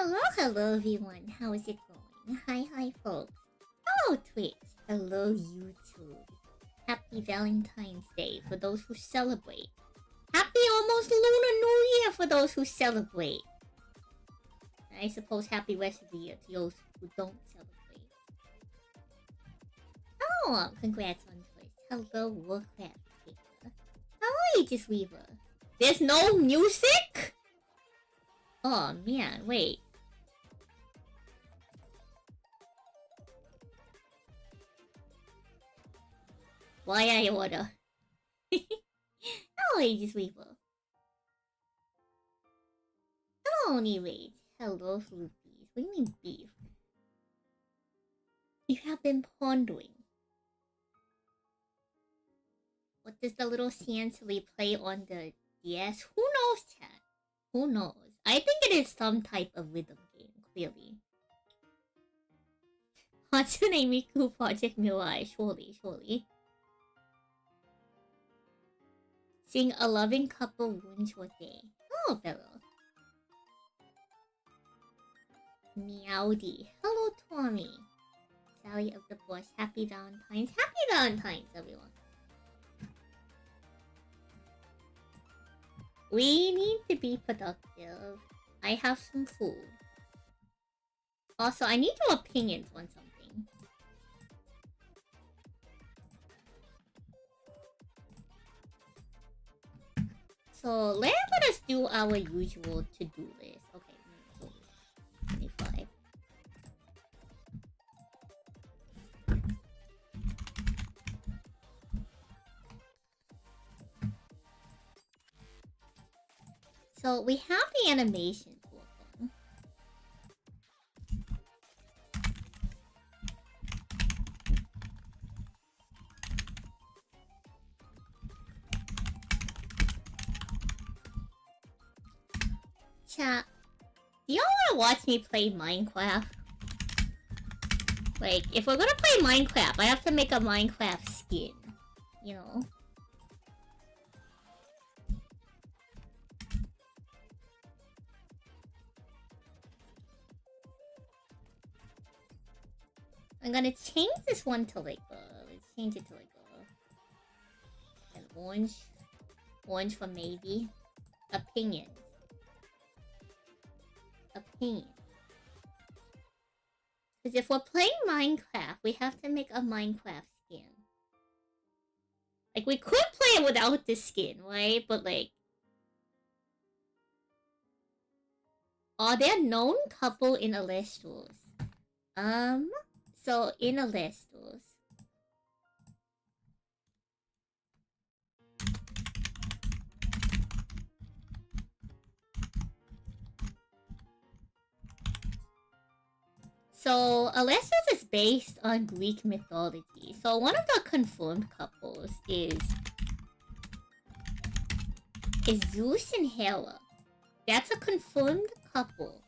Hello everyone. How is it going? Hi folks. Hello Twitch. Hello YouTube. Happy Valentine's Day for those who celebrate. Happy almost Lunar New Year for those who celebrate. I suppose happy rest of the year to those who don't celebrate. Oh, congrats on Twitch. Hello Warcraft Taker. How are you, Just Weaver? There's no music? Oh man, wait. Why I order? Hello, Aegis Weaver. Hello, Only Hello, Fruit Bees. What do you mean beef? You have been pondering. What does the little Sansely play on the DS? Who knows, chat? Who knows? I think it is some type of rhythm game, clearly. Hatsune Miku Project Mirai, surely. Sing a loving couple wounds your day. Oh, Bella. Meowdy. Hello, Tommy. Sally of the Bush. Happy Valentine's. Happy Valentine's, everyone. We need to be productive. I have some food. Also, I need your opinions on something. So let us do our usual to-do list. Okay, 25. So we have the animation to work on. Chat, do y'all wanna watch me play Minecraft? Like, if we're gonna play Minecraft, I have to make a Minecraft skin. You know? I'm gonna change this one to like, let's change it to like, an orange. Orange for maybe. Opinions. Because if we're playing Minecraft, we have to make a Minecraft skin. Like, we could play it without this skin, right? But like... Are there known couple in Alestros? So in Alestros... So, Alessos is based on Greek mythology. So, one of the confirmed couples is Zeus and Hera. That's a confirmed couple.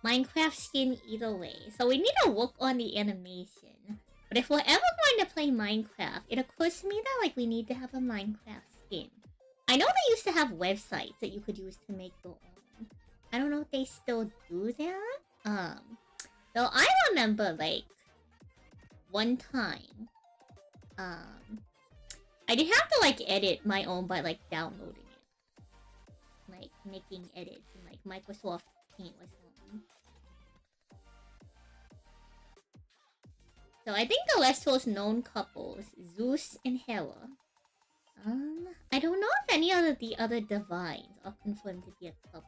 Minecraft skin either way. So, we need to work on the animation. But if we're ever going to play Minecraft, it occurs to me that like we need to have a Minecraft skin. I know they used to have websites that you could use to make your own. I don't know if they still do that. Though I remember like one time, I did have to like edit my own by like downloading it, like making edits in like Microsoft Paint or something. So I think the Lestos known couples, Zeus and Hera. I don't know if any of the other divines are confirmed to be a couple.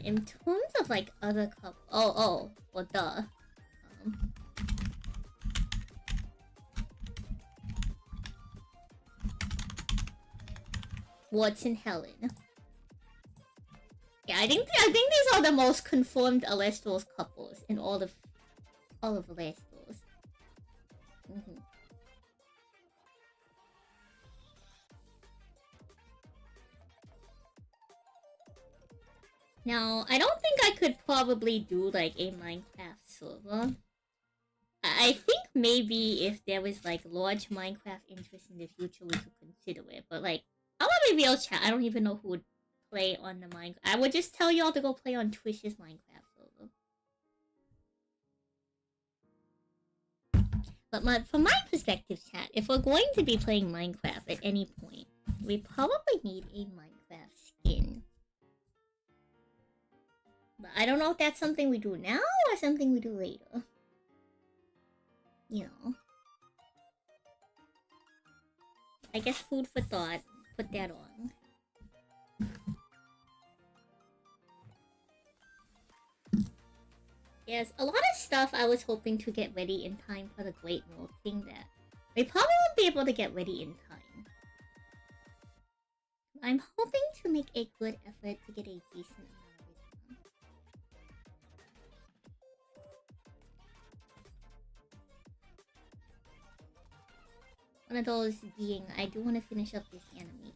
In terms of like other couple, well duh. What's in Helen? Yeah, I think these are the most confirmed Alestros couples in all of Alestros. Now, I don't think I could probably do like a Minecraft server. I think maybe if there was like large Minecraft interest in the future, we could consider it. But like, I want to be real chat. I don't even know who would play on the Minecraft. I would just tell y'all to go play on Twitch's Minecraft server. But from my perspective, chat, if we're going to be playing Minecraft at any point, we probably need a Minecraft skin. But I don't know if that's something we do now or something we do later. You know. I guess food for thought. Put that on. Yes, a lot of stuff I was hoping to get ready in time for the Great World thing that we probably won't be able to get ready in time. I'm hoping to make a good effort to get a decent amount of it done. One of those being, I do want to finish up this animation.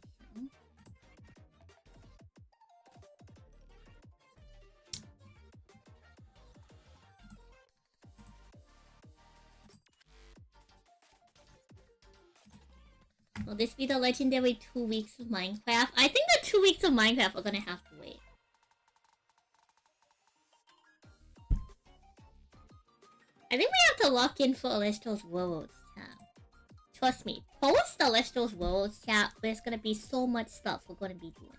Will this be the legendary 2 weeks of Minecraft? I think the 2 weeks of Minecraft are gonna have to wait. I think we have to lock in for Alestro's Worlds chat. Trust me, post Alestro's Worlds chat, there's gonna be so much stuff we're gonna be doing.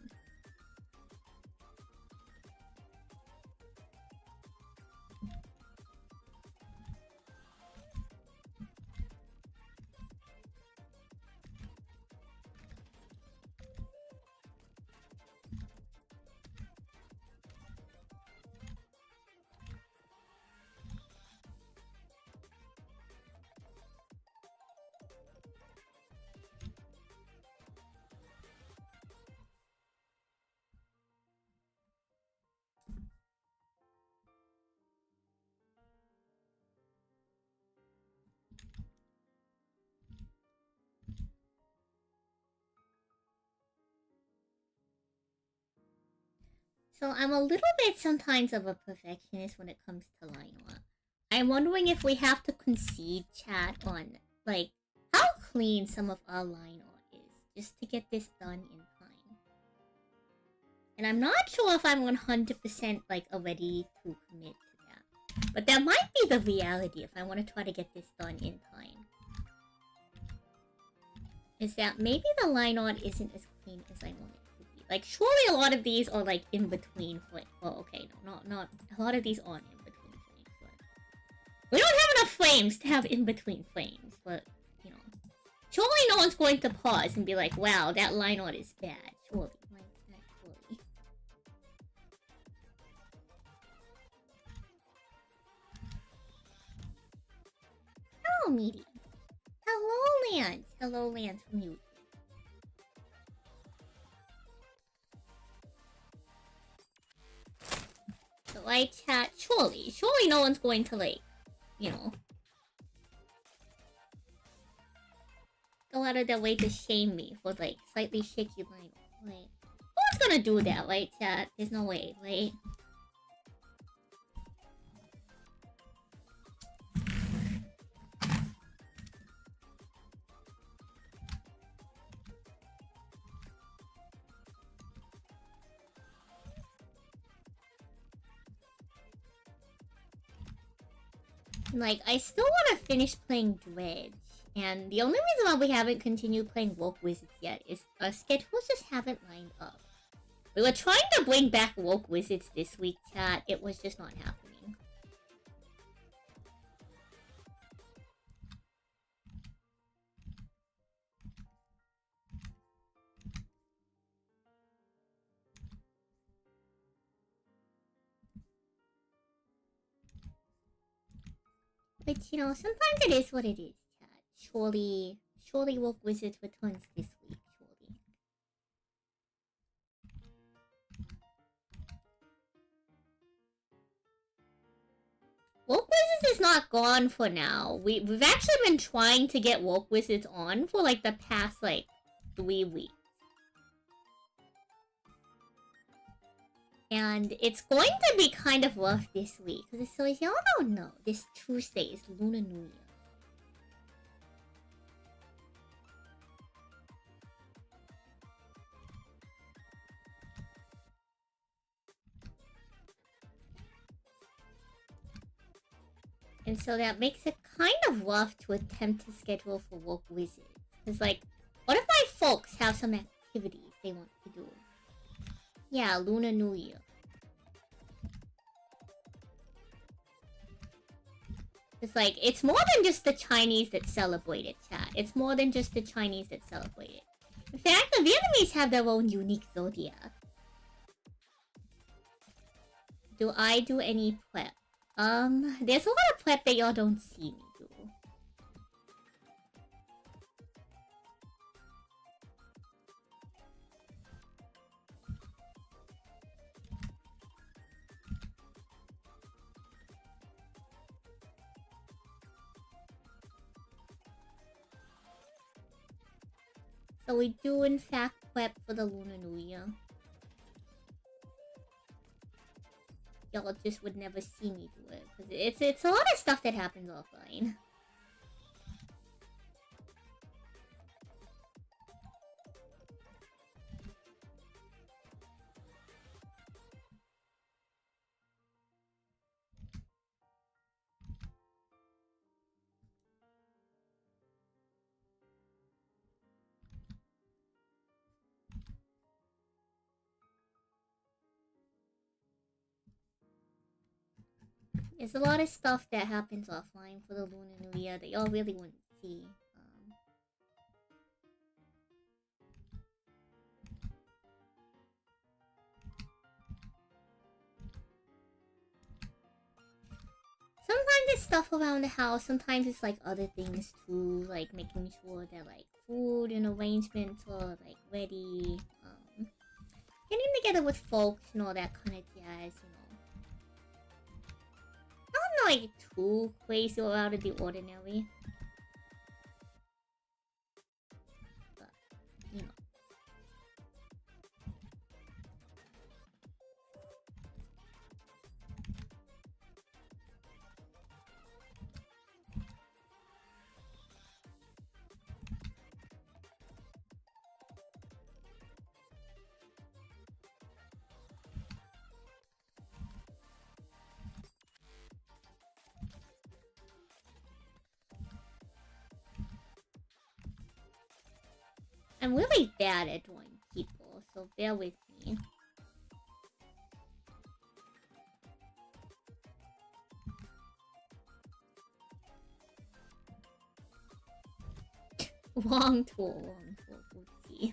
So I'm a little bit sometimes of a perfectionist when it comes to line art. I'm wondering if we have to concede chat on, like, how clean some of our line art is, just to get this done in time. And I'm not sure if I'm 100% like ready to commit to that. But that might be the reality if I want to try to get this done in time. Is that maybe the line art isn't as clean as I want it. Like, surely a lot of these are, like, in between flames. Well, okay, no, not... A lot of these aren't in between flames, but... We don't have enough flames to have in between flames, but, you know... Surely no one's going to pause and be like, wow, that line art is bad. Surely. Like, surely. Hello, Meaty. Hello, Lance. Hello, Lance from you. Like chat, surely no one's going to, like, you know, go out of their way to shame me for, like, slightly shaky line. Like, no one's gonna do that, right, chat? There's no way, right? Like, I still want to finish playing Dredge, and the only reason why we haven't continued playing Woke Wizards yet is our schedules just haven't lined up. We were trying to bring back Woke Wizards this week, chat. It was just not happening. But, you know, sometimes it is what it is, chat. Surely Woke Wizards returns this week, surely. Woke Wizards is not gone for now. We've actually been trying to get Woke Wizards on for, like, the past, like, 3 weeks. And it's going to be kind of rough this week. So if y'all don't know, this Tuesday is Lunar New Year. And so that makes it kind of rough to attempt to schedule for work visits. Because, like, what if my folks have some activities they want to do? Yeah, Lunar New Year. It's like, it's more than just the Chinese that celebrate it, chat. It's more than just the Chinese that celebrate it. In fact, the Vietnamese have their own unique zodiac. Do I do any prep? There's a lot of prep that y'all don't see me do. So we do in fact prep for the Lunar New Year. Y'all just would never see me do it. Because it's a lot of stuff that happens offline. There's a lot of stuff that happens offline for the Lunar New Year that y'all really wouldn't see. Sometimes it's stuff around the house, sometimes it's like other things too, like making sure that like food and arrangements are like ready, getting together with folks and all that kind of jazz, you know. Not like too crazy or out of the ordinary. But, you know. I'm really bad at drawing people, so bear with me. Wrong tool, oopsie.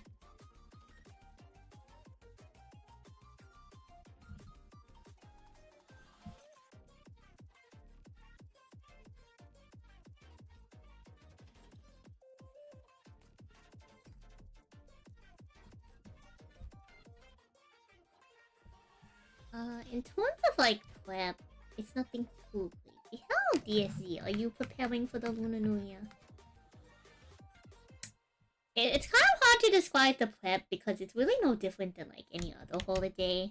In terms of like prep, it's nothing too crazy. How, DSZ, are you preparing for the Lunar New Year? It's kind of hard to describe the prep because it's really no different than like any other holiday.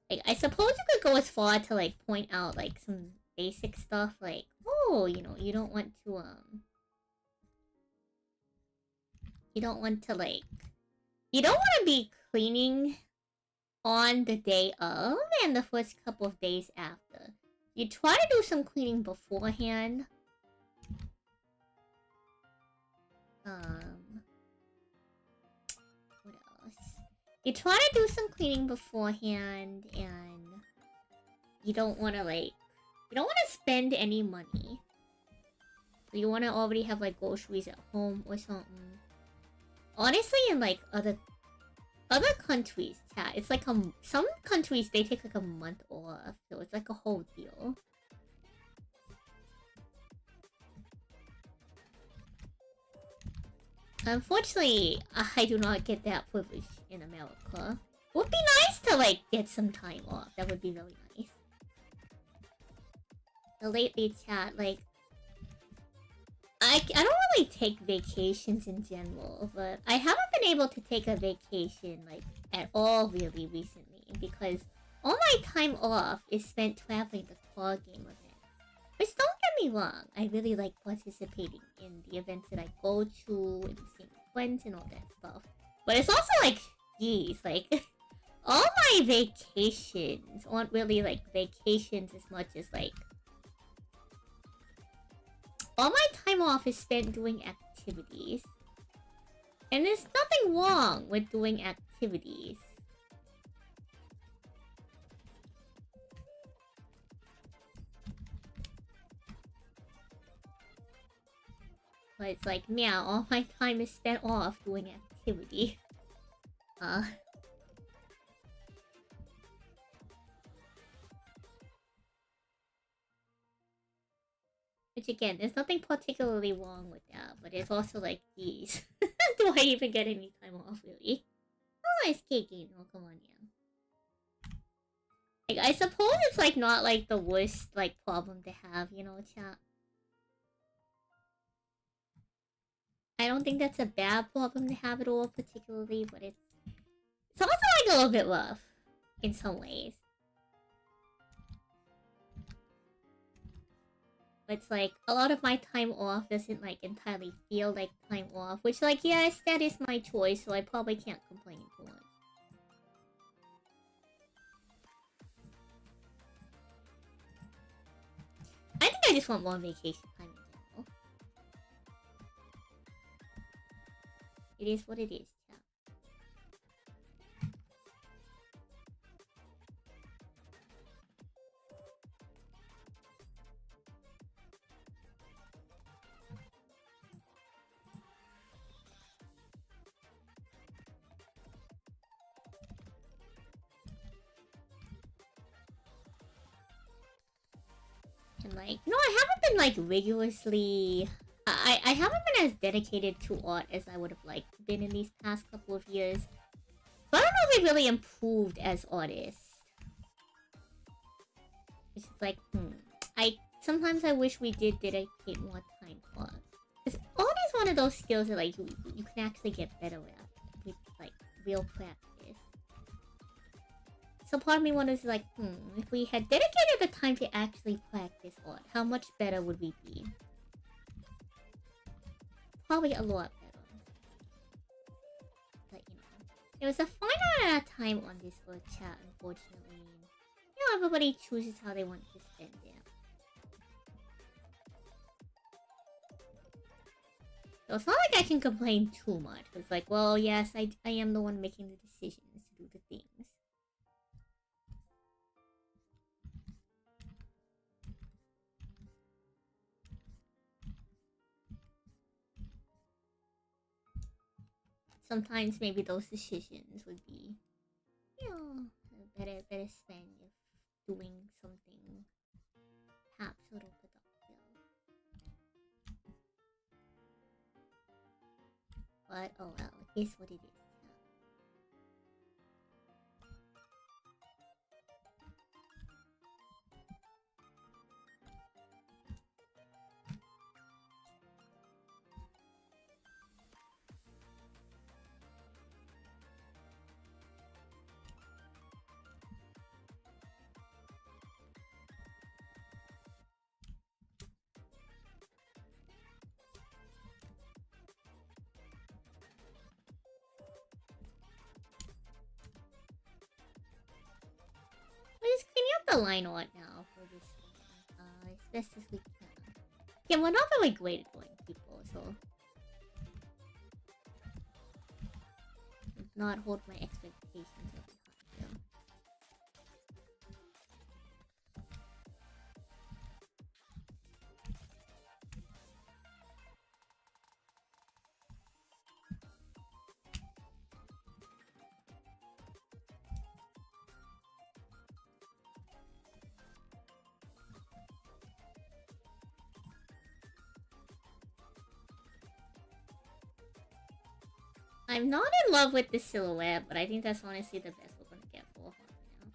Like, I suppose you could go as far to like point out like some basic stuff like, oh, you know, you don't want to you don't want to be cleaning on the day of and the first couple of days after. You try to do some cleaning beforehand. What else? You try to do some cleaning beforehand, and you don't want to spend any money. So you want to already have like groceries at home or something. Honestly, in like other countries, chat, it's like some countries they take like a month off, so it's like a whole deal. Unfortunately, I do not get that privilege in America. It would be nice to like get some time off. That would be really nice. But lately, chat, like I don't really take vacations in general, but I haven't been able to take a vacation like at all really recently. participating because all my time off is spent traveling to car game events. Which, don't get me wrong, I really like participating in the events that I go to and seeing friends and all that stuff. But it's also like, geez, like, all my vacations aren't really like vacations as much as like... All my time off is spent doing activities. And there's nothing wrong with doing activities. But it's like, meow, all my time is spent off doing activity. Which again, there's nothing particularly wrong with that, but it's also like, geez. Do I even get any time off, really? Oh, it's kicking. Oh, come on, yeah. Like, I suppose it's like not like the worst like problem to have, you know, chat. I don't think that's a bad problem to have at all, particularly, but it's also like a little bit rough in some ways. But it's like a lot of my time off doesn't like entirely feel like time off, which like yes, that is my choice, so I probably can't complain too much. I think I just want more vacation time in general. It is what it is, yeah. And like, no, I haven't been like rigorously... I haven't been as dedicated to art as I would have liked been in these past couple of years. But I don't know if I really improved as artists. It's just like, sometimes I wish we did dedicate more time to art. Because art is one of those skills that like you can actually get better at with like real practice. So part of me wonders like, if we had dedicated the time to actually practice art, how much better would we be? Probably a lot better. But you know, it was a finite amount of time on this for chat, unfortunately. You know, everybody chooses how they want to spend it. So it's not like I can complain too much. It's like, well, yes, I am the one making the decisions to do the things. Sometimes maybe those decisions would be, you know, better spent if doing something perhaps a little productive. But oh well, it is what it is. We're just cleaning up the line art now for this one, as best as we can. Yeah, we're not very great at drawing people, so not hold my expectations up high. I'm not in love with the silhouette, but I think that's honestly the best we're gonna get for her now.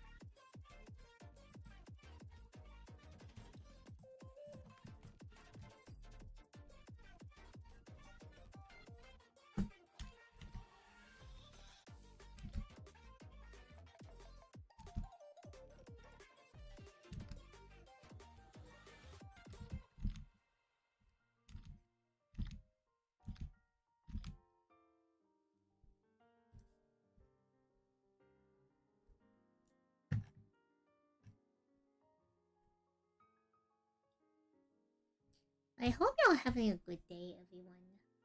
I hope y'all having a good day, everyone.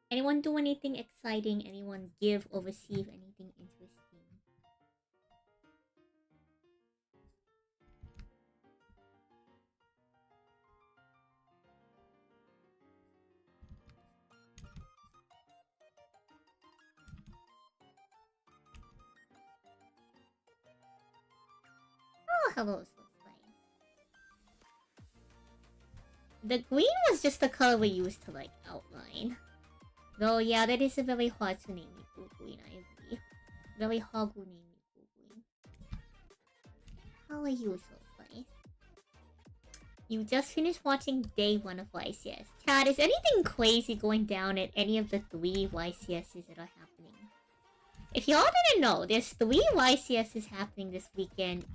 Anyone do anything exciting? Anyone give or receive anything interesting? Oh, hello, Soulspice. The green was just the color we used to, like, outline. Though, yeah, that is a very hard to name green, I agree. Very hard to name green. How are you, Soulspice? You just finished watching day 1 of YCS. Chad, is anything crazy going down at any of the 3 YCSs that are happening? If y'all didn't know, there's 3 YCSs happening this weekend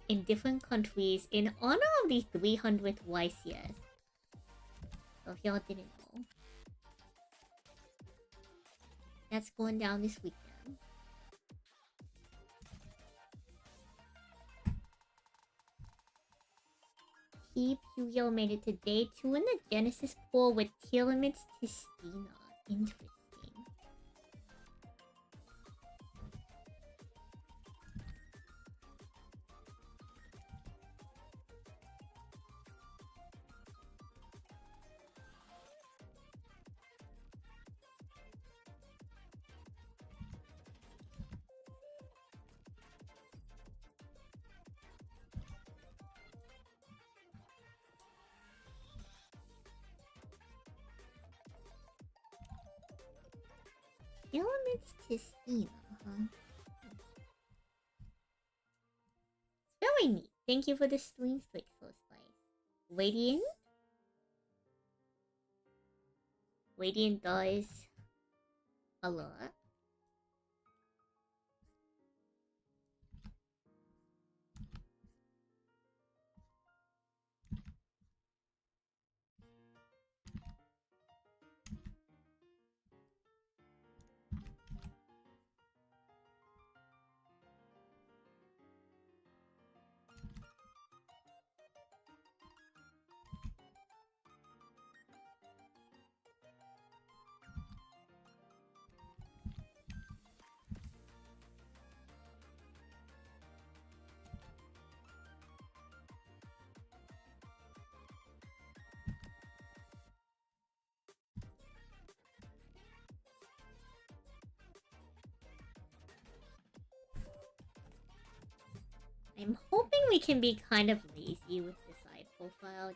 in different countries in honor of the 300th YCS. So if y'all didn't know, that's going down this weekend. Peep Yu-Gi-Oh made it to day 2 in the Genesis pool with Telemits Tistina. Interesting. Telemits Tistina, huh? Very neat. Thank you for the stream streak, Soulspice. Radiant? Radiant does a lot. I'm hoping we can be kind of lazy with the side profile.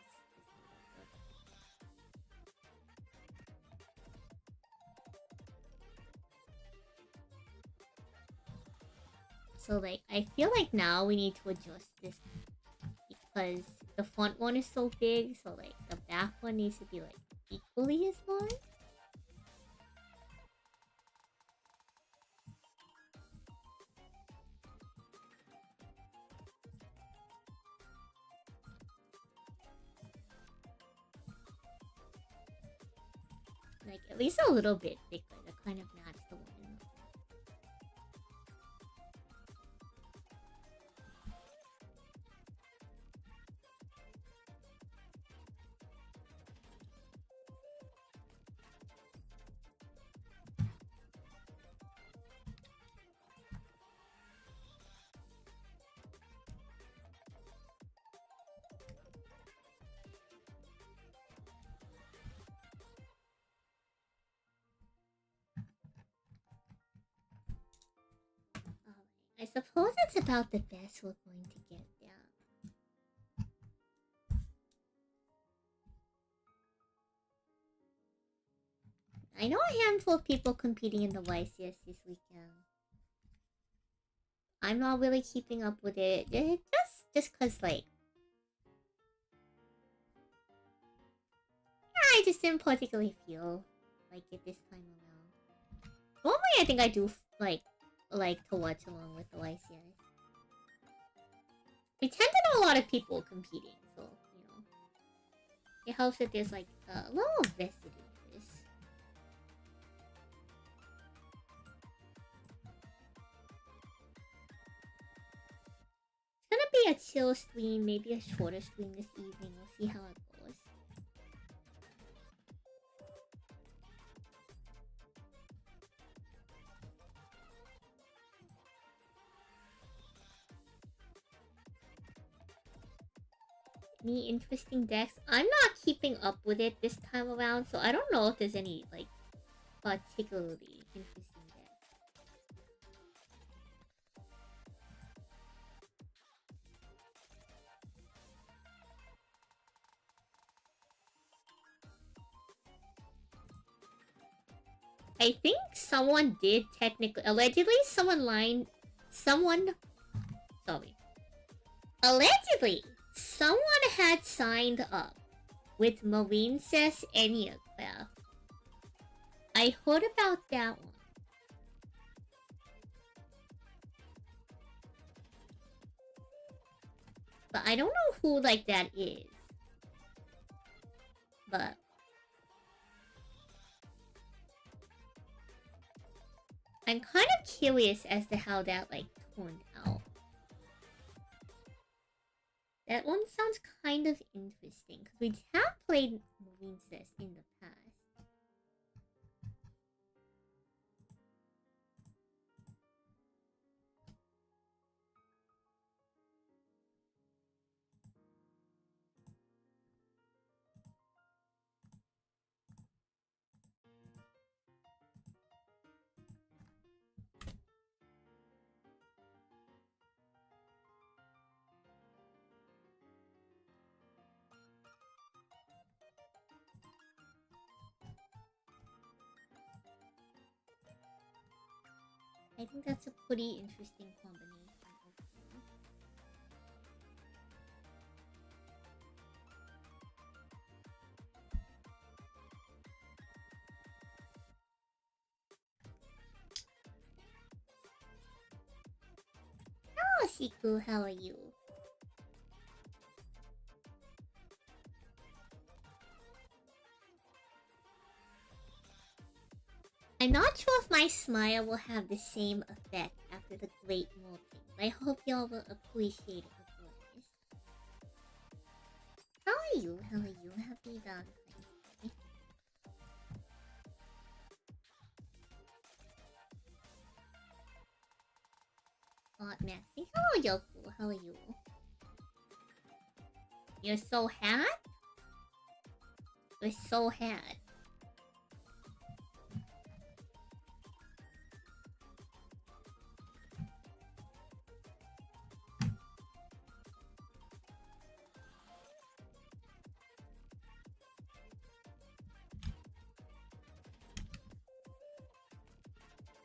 So, like, I feel like now we need to adjust this because the front one is so big, so, like, the back one needs to be, like, equally as large. Like, at least a little bit bigger to kind of match the one in the front. I suppose that's about the best we're going to get down. I know a handful of people competing in the YCS this weekend. I'm not really keeping up with it, just cause, like, I just didn't particularly feel like it this time around. Normally, I think I do like to watch along with the YCS. We tend to know a lot of people competing, so you know, it helps that there's like a little vested interest. It's gonna be a chill stream, maybe a shorter stream this evening. We'll see how it goes. any interesting decks. I'm not keeping up with it this time around, so I don't know if there's any, like, particularly interesting decks. I think someone did technically... Allegedly, Allegedly, someone had signed up with Marincess Enneacraft. I heard about that one. But I don't know who, like, that is. But... I'm kind of curious as to how that, like, turned out. That one sounds kind of interesting, because we have played Marincess in the past. I think that's a pretty interesting combination. Hello, Siku, how are you? I'm not sure if my smile will have the same effect after the great molting, but I hope y'all will appreciate it regardless. How are you? How are you? Happy Valentine's Day. Maxie. Hello, Yoku. How are you? You're so hot? You're so hot.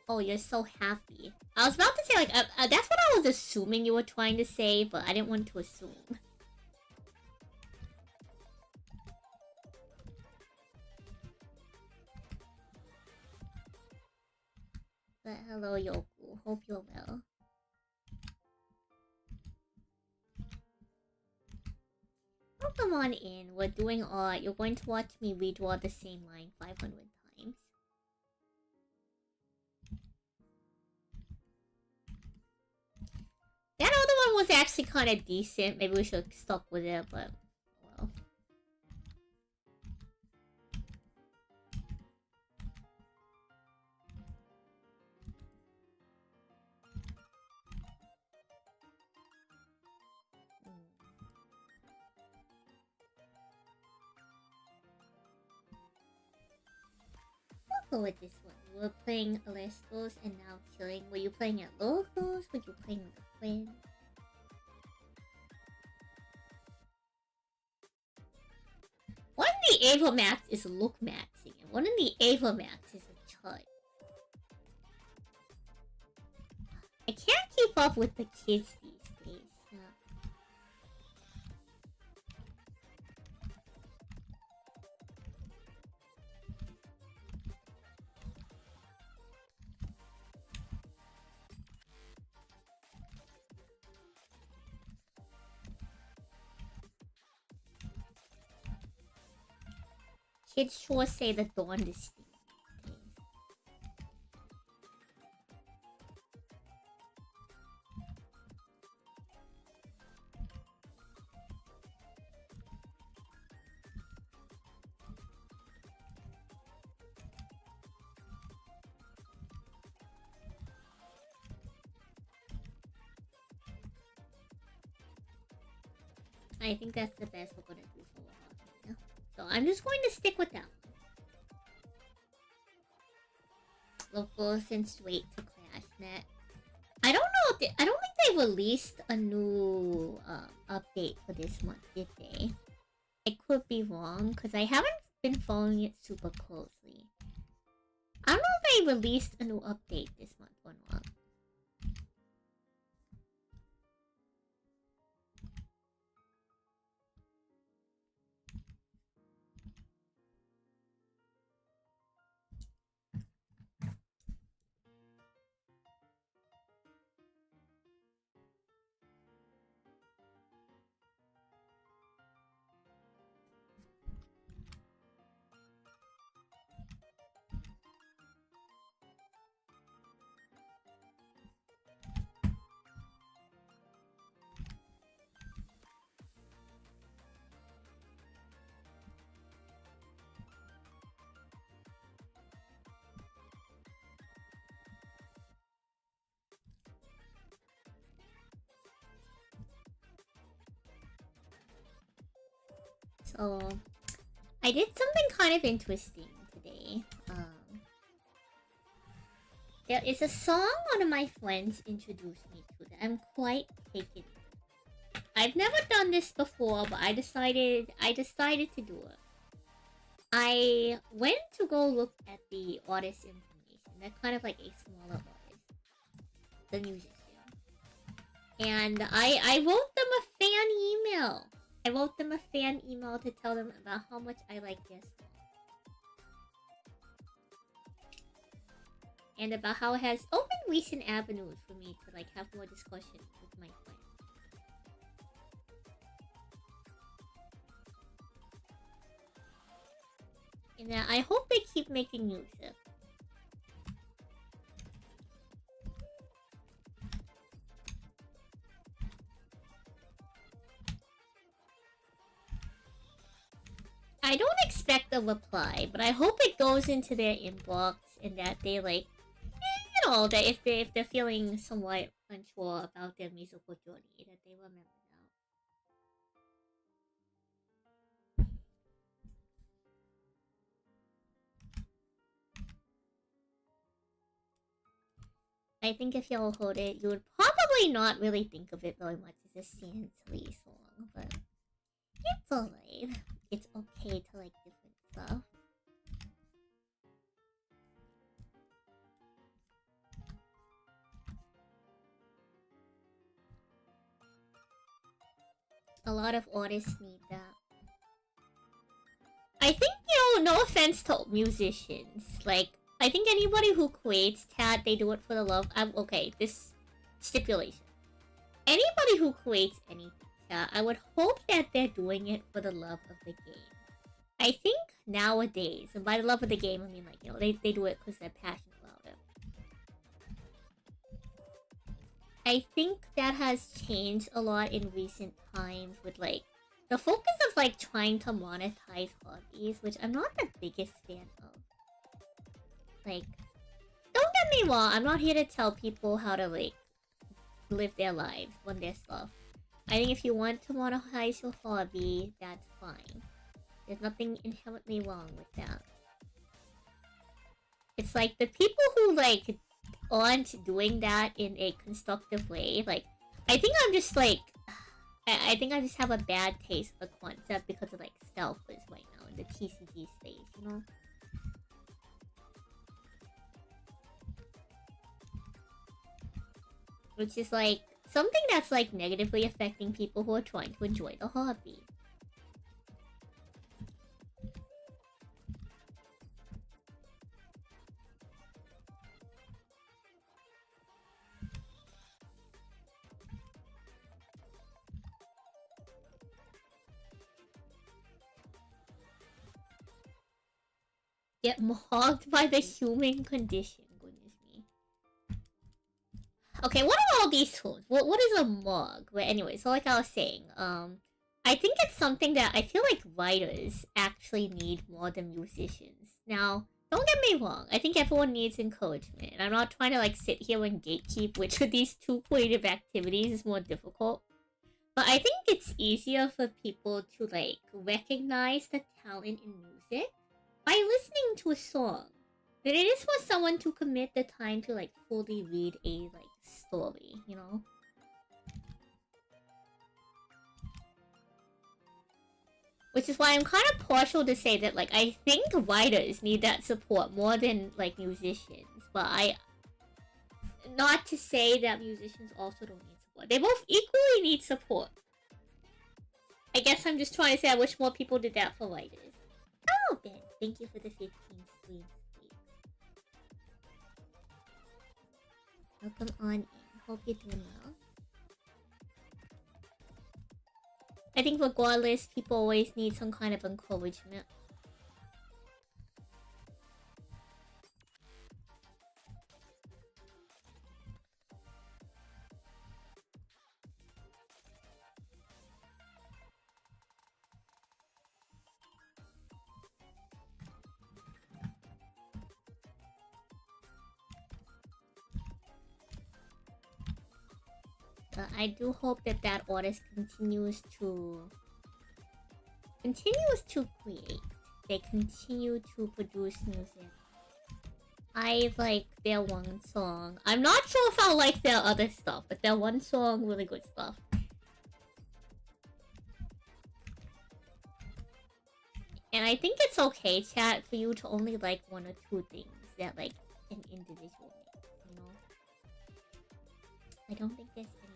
Oh, you're so happy. I was about to say, like, that's what I was assuming you were trying to say, but I didn't want to assume. But hello, Yoku. Hope you're well. Oh, come on in. We're doing art. You're going to watch me redraw the same line 500 times. That other one was actually kind of decent. Maybe we should have stuck with it, but well. We'll go with this one. We were playing Alestos and now chilling. Were you playing at locals? Were you playing with a friend? One of the Ava Max is look maxing, and one of the Ava Max is a chart. I can't keep up with the kids these days. Kids sure say the darndest thing. I think that's the best we're gonna do for Wahoo. So I'm just going to stick with that one. Local since wait to CrashNet. I don't know if I don't think they released a new update for this month, did they? I could be wrong, because I haven't been following it super closely. I don't know if they released a new update this month or not. So, I did something kind of interesting today. There is a song one of my friends introduced me to that I'm quite taken with. I've never done this before, but I decided to do it. I went to go look at the artist information. They're kind of like a smaller artist, the musician, and I wrote them a fan email. I wrote them a fan email to tell them about how much I like their song. And about how it has opened recent avenues for me to like have more discussion with my friends. And I hope they keep making music. I don't expect a reply, but I hope it goes into their inbox and that they like, you know, that if they're feeling somewhat unsure about their musical journey, that they remember that. I think if y'all heard it, you would probably not really think of it very much as a Santon song, but it's alright. It's okay to like different stuff. A lot of artists need that. I think, you know, no offense to musicians, like, I think anybody who creates tat, they do it for the love. Okay, this stipulation. Anybody who creates anything tat, I would hope that they're doing it for the love of the game. I think nowadays, and by the love of the game, I mean like, you know, they do it because they're passionate about it. I think that has changed a lot in recent times with like the focus of like trying to monetize hobbies, which I'm not the biggest fan of. Like, don't get me wrong, I'm not here to tell people how to like live their lives on their stuff. I think if you want to monetize your hobby, that's fine. There's nothing inherently wrong with that. It's like the people who like aren't doing that in a constructive way, like I think I'm just like I think I just have a bad taste of the concept because of like scalpers right now in the TCG space, you know? Which is like something that's like negatively affecting people who are trying to enjoy the hobby. Get mocked by the human condition. Goodness me. Okay, what are all these tools? What is a mug? But anyway, so like I was saying, I think it's something that I feel like writers actually need more than musicians. Now, don't get me wrong, I think everyone needs encouragement, and I'm not trying to like sit here and gatekeep which of these two creative activities is more difficult. But I think it's easier for people to like recognize the talent in music by listening to a song than it is for someone to commit the time to like fully read a like story, you know? Which is why I'm kind of partial to say that like I think writers need that support more than like musicians, but I not to say that musicians also don't need support. They both equally need support. I guess I'm just trying to say I wish more people did that for writers. Oh, Ben, thank you for the 15 streams. Welcome on in. Hope you're doing well. I think regardless, people always need some kind of encouragement. But I do hope that that artist continues to create. They continue to produce music. I like their one song. I'm not sure if I'll like their other stuff, but their one song, really good stuff. And I think it's okay, chat, for you to only like one or two things that like an individual makes, you know? I don't think there's anything.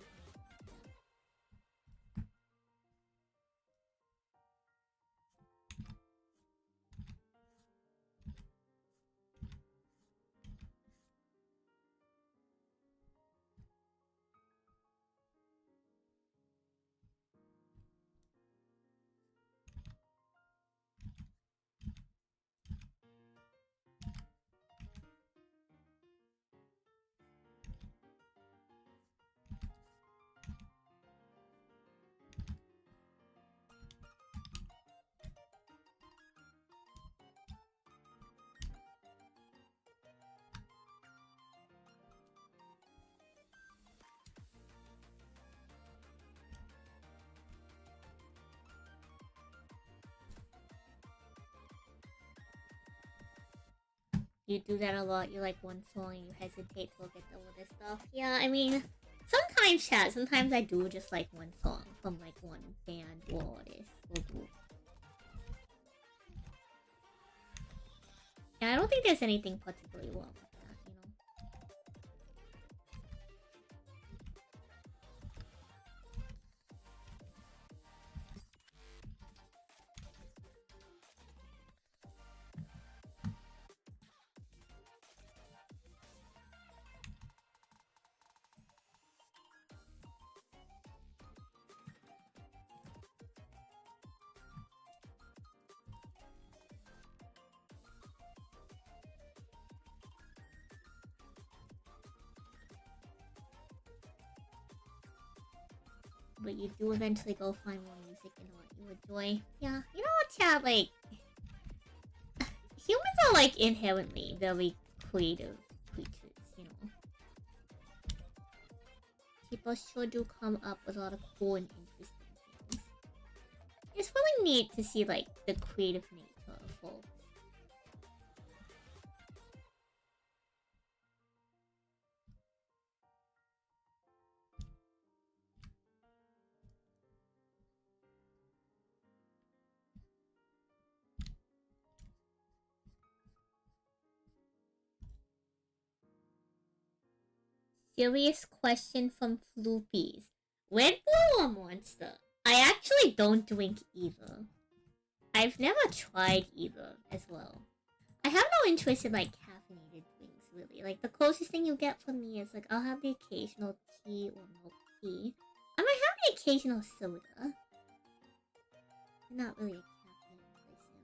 You do that a lot. You like one song and you hesitate to look at the other stuff. Yeah, I mean, sometimes, chat. Sometimes I do just like one song from like one band or artist or group. Yeah, I don't think there's anything particularly wrong with that, you know. But you do eventually go find more music and what you enjoy. Yeah, you know what, chat? Like, humans are like inherently very creative creatures, you know. People sure do come up with a lot of cool and interesting things. It's really neat to see like the creative nature of folks. Serious question from Floopies. Red Bull or Monster? I actually don't drink either. I've never tried either as well. I have no interest in like caffeinated drinks really. Like the closest thing you get from me is like I'll have the occasional tea or milk tea. I might have the occasional soda. I'm not really a caffeine person.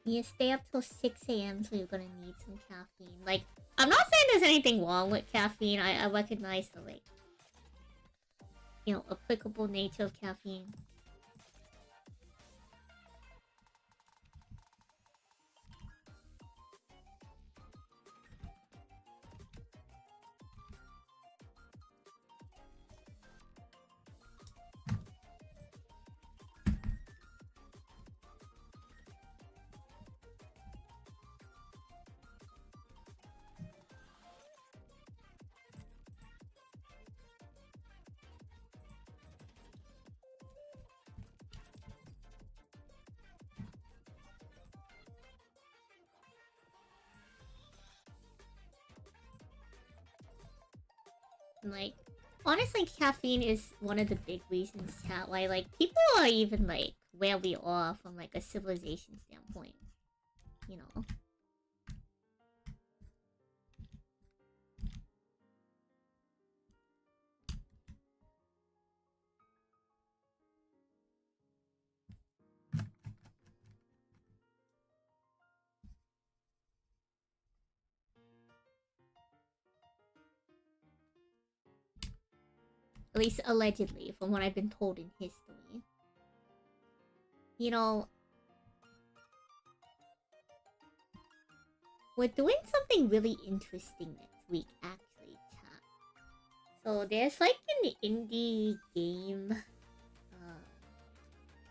You stay up till 6 a.m. so you're gonna need some caffeine. Like, I'm not saying there's anything wrong with caffeine. I recognize the, like, you know, applicable nature of caffeine. Like, honestly, caffeine is one of the big reasons why, like, people are even, like, where we are from, like, a civilization standpoint. You know? At least allegedly, from what I've been told in history. You know, we're doing something really interesting next week, actually, chat. So there's like an indie game,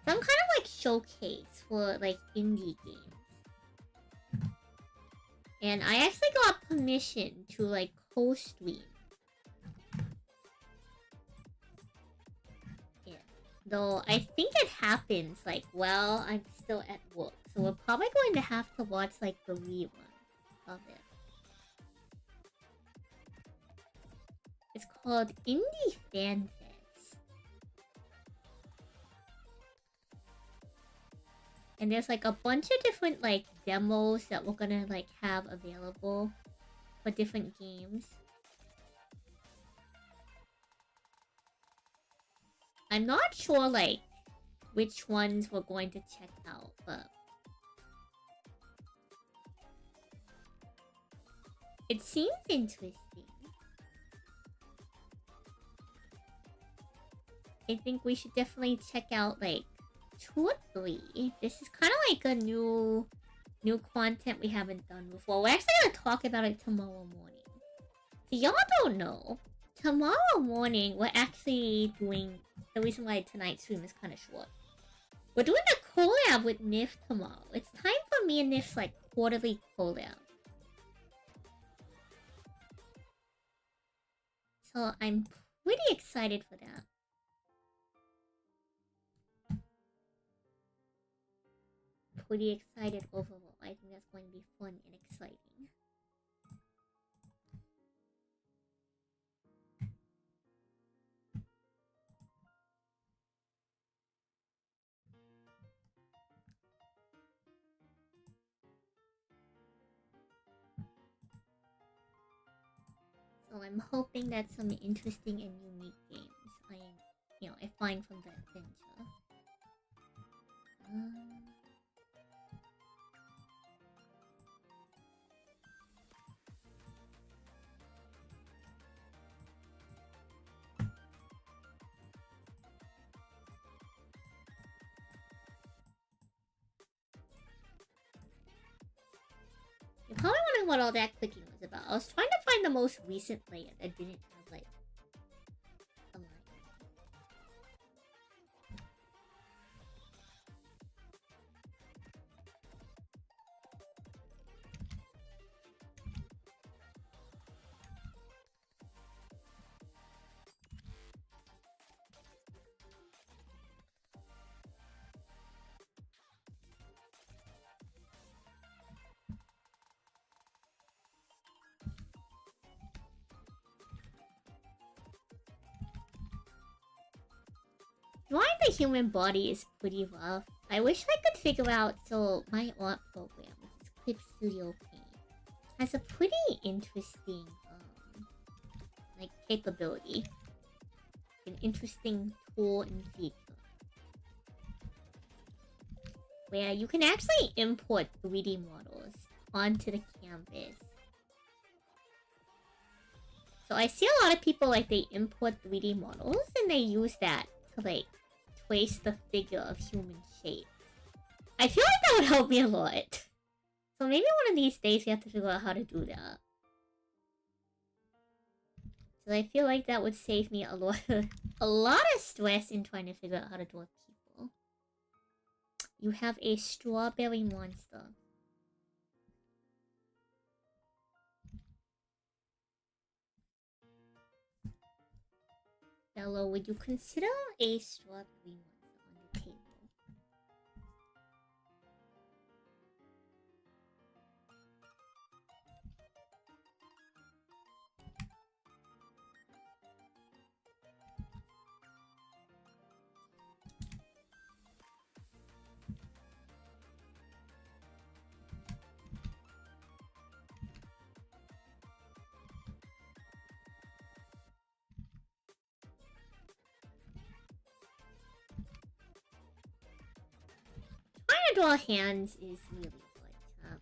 some kind of like showcase for like indie games. And I actually got permission to like co-stream. Yeah. Though I think it happens like while I'm still at work. So we're probably going to have to watch like the rerun of it. It's called Indie Fan Fest. And there's like a bunch of different like demos that we're gonna like have available for different games. I'm not sure like which ones we're going to check out, but it seems interesting. I think we should definitely check out like 2 or 3. This is kind of like a new content we haven't done before. We're actually gonna talk about it tomorrow morning. So y'all don't know, tomorrow morning we're actually doing, the reason why tonight's stream is kind of short, we're doing a collab with Nif tomorrow. It's time for me and Nif's like quarterly collab. So I'm pretty excited for that. Pretty excited overall. I think that's going to be fun and exciting. So I'm hoping that some interesting and unique games I find from the adventure. You're probably wondering what all that clicking was about. I was trying to find the most recent layer that didn't have like a line. Drawing the human body is pretty rough. I wish I could figure out, so my art program, which is Clip Studio Paint, has a pretty interesting, like, capability. An interesting tool and feature. where you can actually import 3D models onto the canvas. So I see a lot of people like they import 3D models and they use that to like trace the figure of human shapes. I feel like that would help me a lot. So maybe one of these days we have to figure out how to do that. So I feel like that would save me a lot of stress in trying to figure out how to draw people. You have a strawberry monster. Hello, would you consider a strawberry monster on the table? Trying to draw hands is really hard.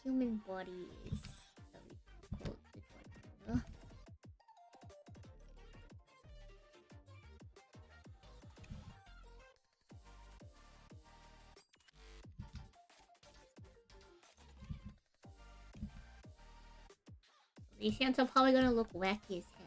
Human body is very difficult to draw. These hands are probably gonna look wacky as heck.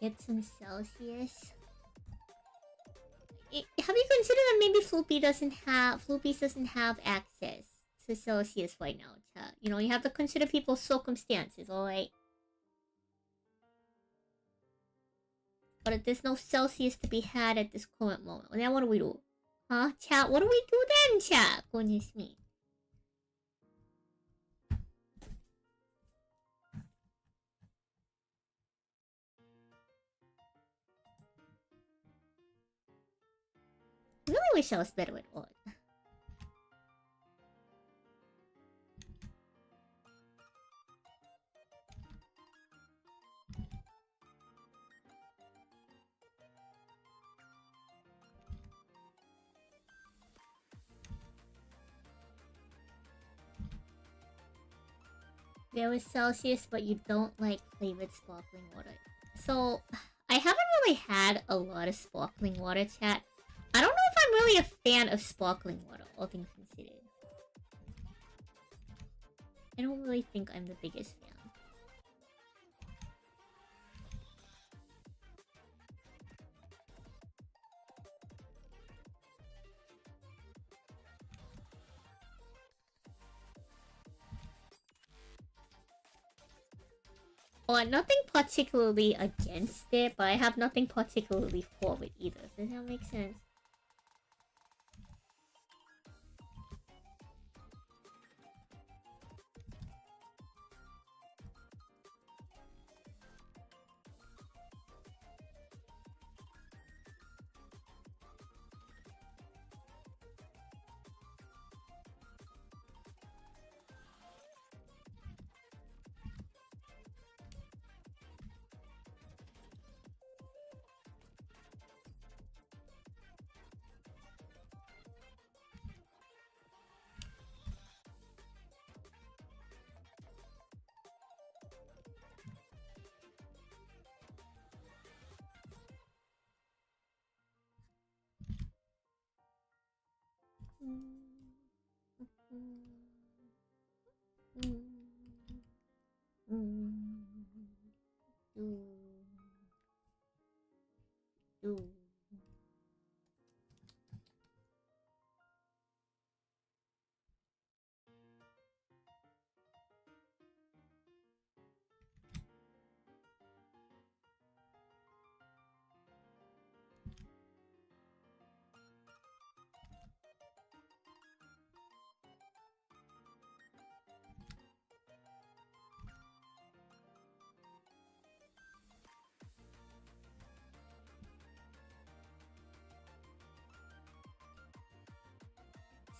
Get some Celsius. Have you considered that maybe Floopy doesn't have access to Celsius right now, chat? You know, you have to consider people's circumstances, alright? But if there's no Celsius to be had at this current moment, well, then what do we do? Huh, chat? What do we do then, chat? Goodness me. I really wish I was better at art. There is Celsius, but you don't like flavored sparkling water. So, I haven't really had a lot of sparkling water, chat. I don't know if I'm really a fan of sparkling water, all things considered. I don't really think I'm the biggest fan. Well, nothing particularly against it, but I have nothing particularly for it either. Does that make sense?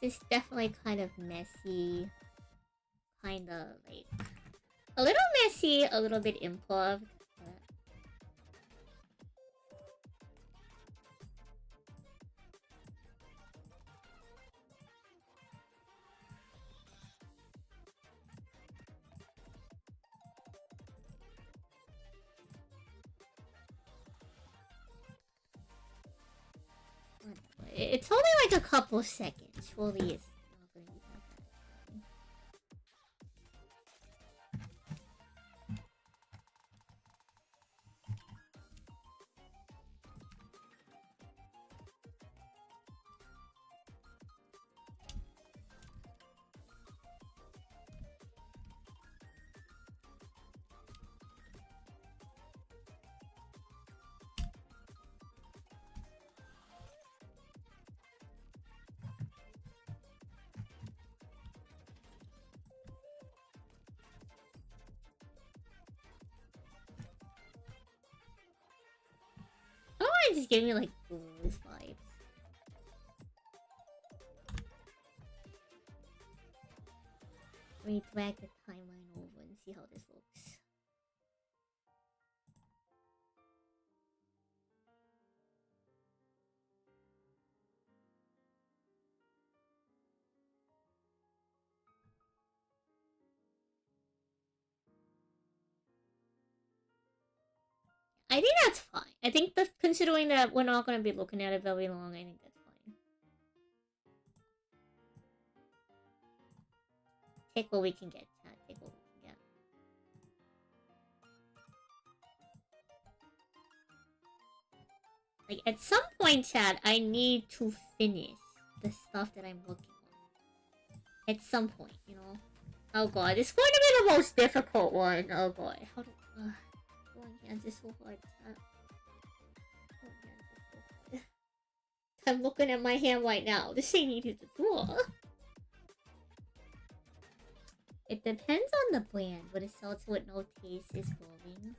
is definitely kind of messy. Kind of like a little messy, a little bit improv. It's only like a couple seconds. Surely it's not going to be that bad. Oh, it just gave me like blues vibes. Let me drag the timeline over and see how this looks. I think that's fine. I think that considering that we're not going to be looking at it very long, I think that's fine. Take what we can get, chat. Take what we can get. Like, at some point, chat, I need to finish the stuff that I'm working on. At some point, you know? Oh god, it's going to be the most difficult one. Oh god. How do... my hands is so hard, chat. Oh, hands is so hard. I'm looking at my hand right now. This ain't easy to draw. It depends on the brand, but it sells with no taste is boring.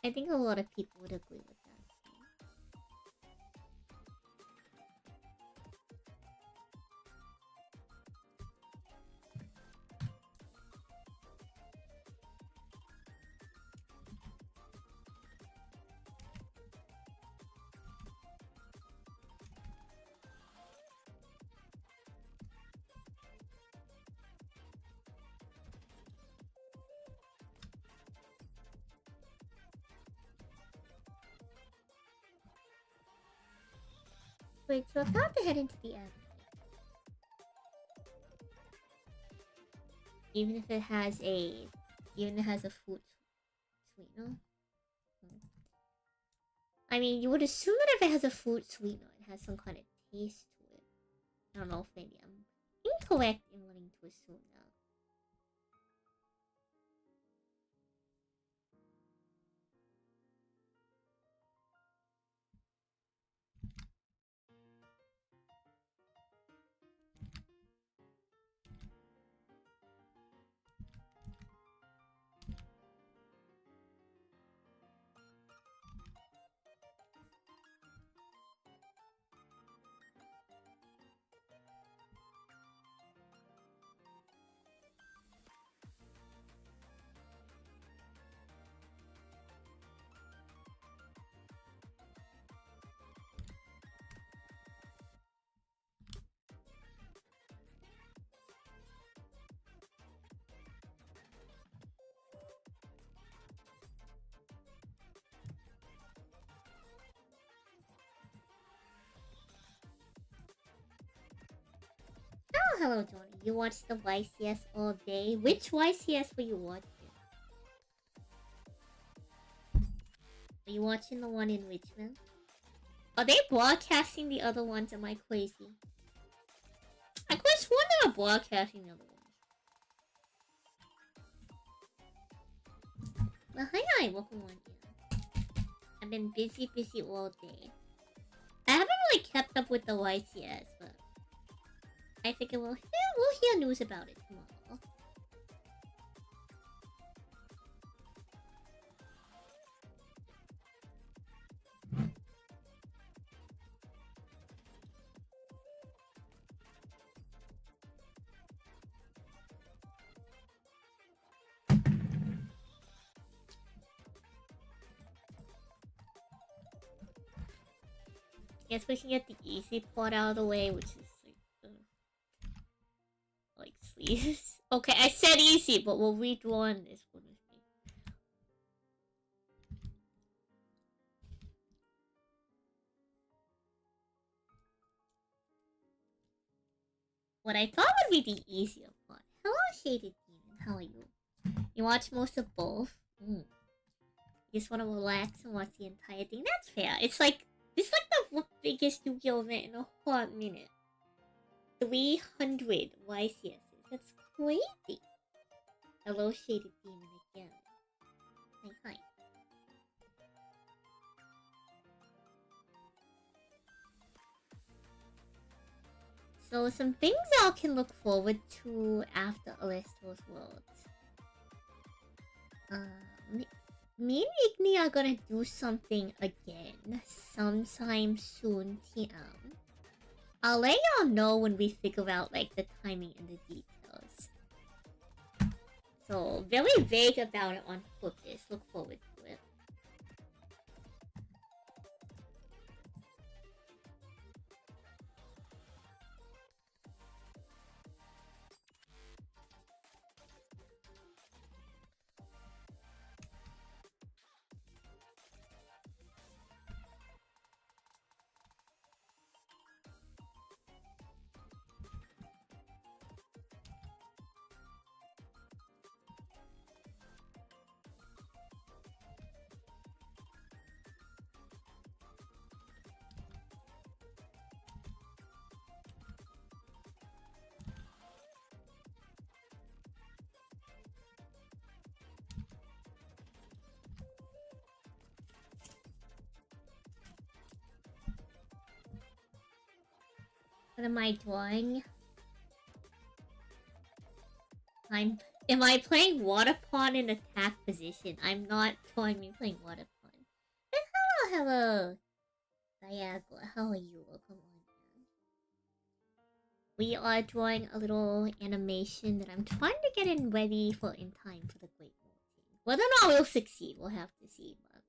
I think a lot of people would agree with that. Wait, so I'm about to head into the end. Even if it has a fruit sweetener. I mean, you would assume that if it has a fruit sweetener, it has some kind of taste to it. I don't know if maybe I'm incorrect in wanting to assume that. Oh, hello, Johnny. You watched the YCS all day? Which YCS were you watching? Were you watching the one in Richmond? Are they broadcasting the other ones? Am I crazy? I could have sworn they were broadcasting the other ones. Well, hi, welcome on here. I've been busy all day. I haven't really kept up with the YCS, but I think we'll hear news about it tomorrow. Guess we can get the easy part out of the way, which is like sleeves. Okay, I said easy, but we'll redraw on this one with me. What I thought would be the easier part. Hello, Shaded Demon. How are you? You watch most of both? You just want to relax and watch the entire thing? That's fair. It's like, this is like the biggest Yu-Gi-Oh event in a hot minute. 300 YCSs. That's crazy. Hello, Shaded Demon again. Hi. So, some things y'all can look forward to after Alesto's Worlds. Me and Igni are gonna do something again sometime soon, TM. I'll let y'all know when we figure out like the timing and the details. So, very vague about it on purpose. Look forward to it. What am I drawing? Am I playing water pawn in attack position? I'm not drawing me playing water pawn. And hello! Diago, how are you? Come on, man. We are drawing a little animation that I'm trying to get in ready for in time for the Great Molting. Whether or not we'll succeed, we'll have to see, but...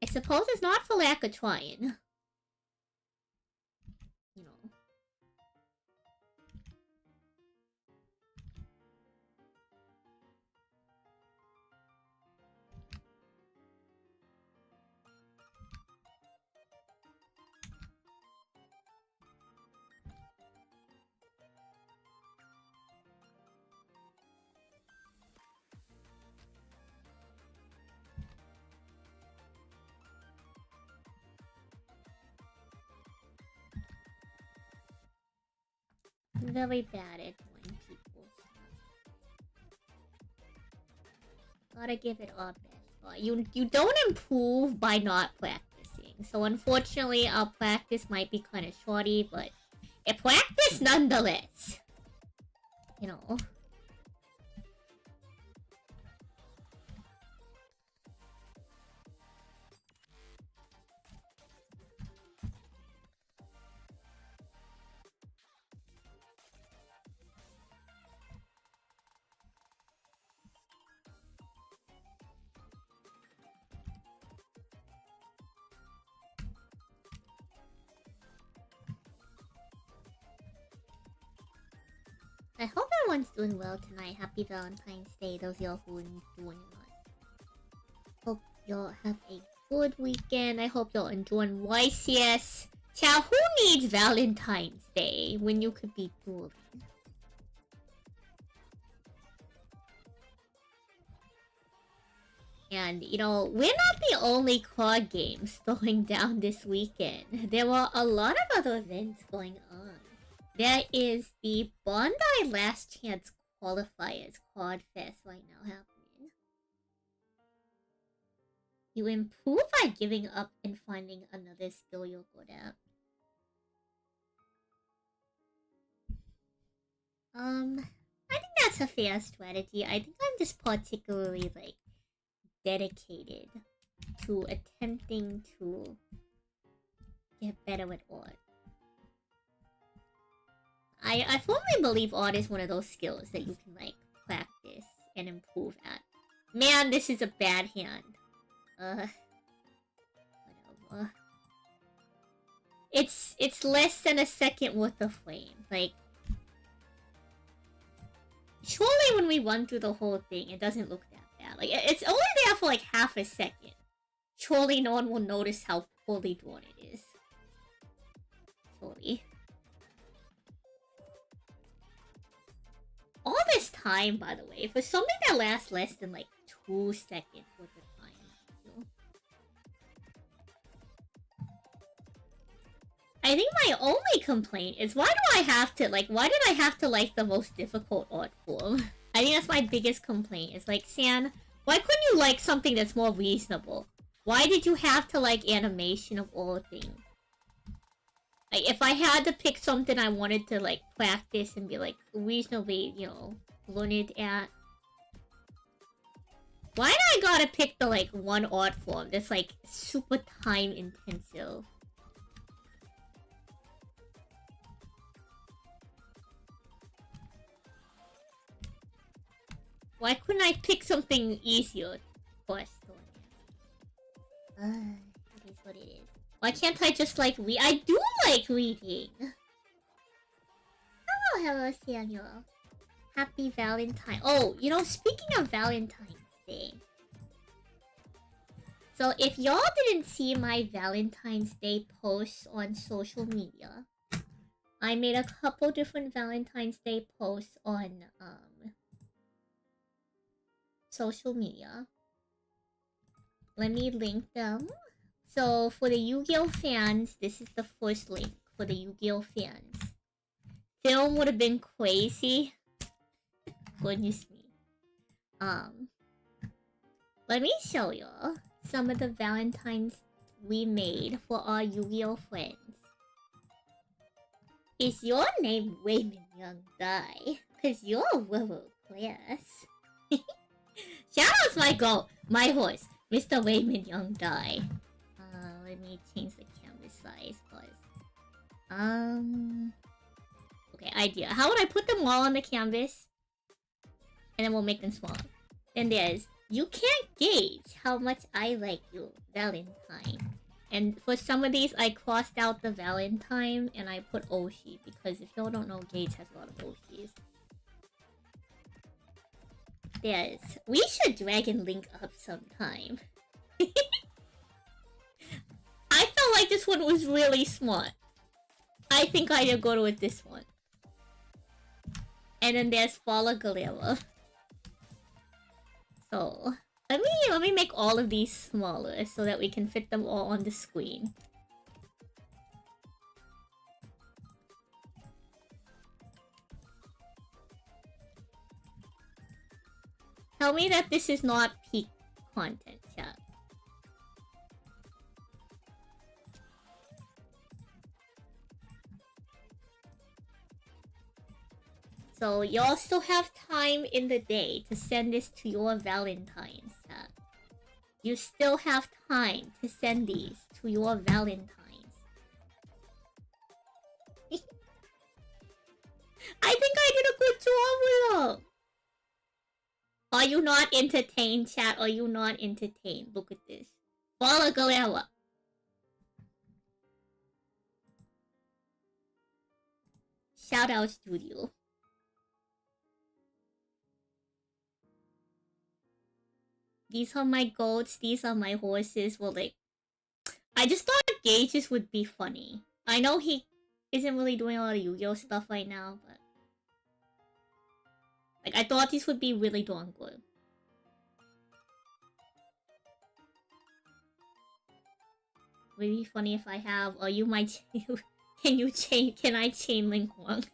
I suppose it's not for lack of trying. You know. Very bad at drawing people. Gotta give it our best. You don't improve by not practicing. So unfortunately, our practice might be kind of shorty, but it practice nonetheless. You know. I hope everyone's doing well tonight. Happy Valentine's Day, those of y'all who are doing it. Hope y'all have a good weekend. I hope y'all enjoying YCS. Chow, who needs Valentine's Day when you could be dueling? And, you know, we're not the only card games going down this weekend. There were a lot of other events going on. There is the Bondi Last Chance Qualifiers Card Fest right now happening. You improve by giving up and finding another skill you're good at. I think that's a fair strategy. I think I'm just particularly, like, dedicated to attempting to get better at art. I firmly believe art is one of those skills that you can, like, practice and improve at. Man, this is a bad hand. Whatever. It's less than a second worth of frame. Like, surely when we run through the whole thing, it doesn't look that bad. Like, it's only there for like half a second. Surely no one will notice how poorly drawn it is. Surely. All this time, by the way, for something that lasts less than like 2 seconds worth of time. I think my only complaint is why did I have to like the most difficult art form? I think that's my biggest complaint. It's like, San, why couldn't you like something that's more reasonable? Why did you have to like animation of all things? Like, if I had to pick something I wanted to like practice and be like reasonably, you know, learned at. Why do I gotta pick the like one art form that's like super time intensive? Why couldn't I pick something easier? It is what it is. Why can't I just like read? I do like reading! Hello, Samuel. Happy Valentine. Oh, you know, speaking of Valentine's Day. So, if y'all didn't see my Valentine's Day posts on social media, I made a couple different Valentine's Day posts on, social media. Let me link them. So for the Yu-Gi-Oh fans, this is the first link for the Yu-Gi-Oh fans. Film would have been crazy. Goodness me. Let me show you some of the Valentines we made for our Yu-Gi-Oh friends. Is your name Raymond Young Dai? Cause you're world class. Shoutouts my horse, Mr. Raymond Young Dai. Let me change the canvas size, please. Okay, idea. How would I put them all on the canvas? And then we'll make them smaller. Then there's, you can't gauge how much I like you, Valentine. And for some of these, I crossed out the Valentine and I put Oshi, because if y'all don't know, Gage has a lot of Oshis. There's, we should Dragon Link up sometime. I felt like this one was really smart. I think I should go with this one. And then there's Fala Galera. So let me make all of these smaller so that we can fit them all on the screen. Tell me that this is not peak content, chat. So y'all still have time in the day to send this to your Valentines. You still have time to send these to your Valentines. I think I did a good job with them. Are you not entertained, chat? Are you not entertained? Look at this. Fala Galera. Shout out studio. These are my goats, these are my horses. Well, like, I just thought Gage's would be funny. I know he isn't really doing a lot of Yu-Gi-Oh stuff right now, but like, I thought these would be really darn good. Would be funny if I have, oh, you might can I chain link one?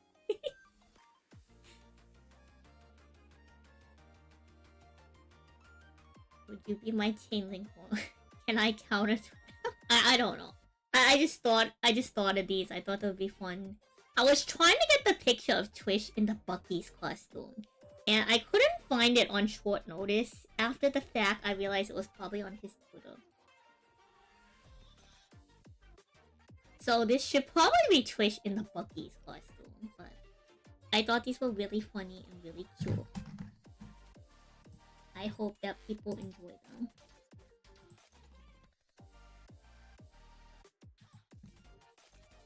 Would you be my chain link one? Can I counter? I don't know. I just thought of these. I thought it would be fun. I was trying to get the picture of Twish in the Bucky's costume, and I couldn't find it on short notice. After the fact, I realized it was probably on his Twitter. So this should probably be Twish in the Bucky's costume, but I thought these were really funny and really cute. I hope that people enjoy them.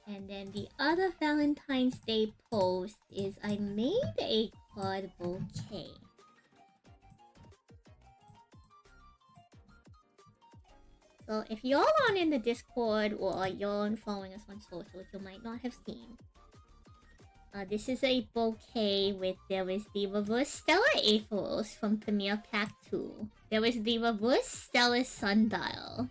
And then the other Valentine's Day post is I made a card bouquet. So if y'all aren't in the Discord or y'all aren't following us on socials, you might not have seen. This is a bouquet with, there was the Reverse Stellar Aphilos from Premier Pack 2. There was the Reverse Stellar Sundial.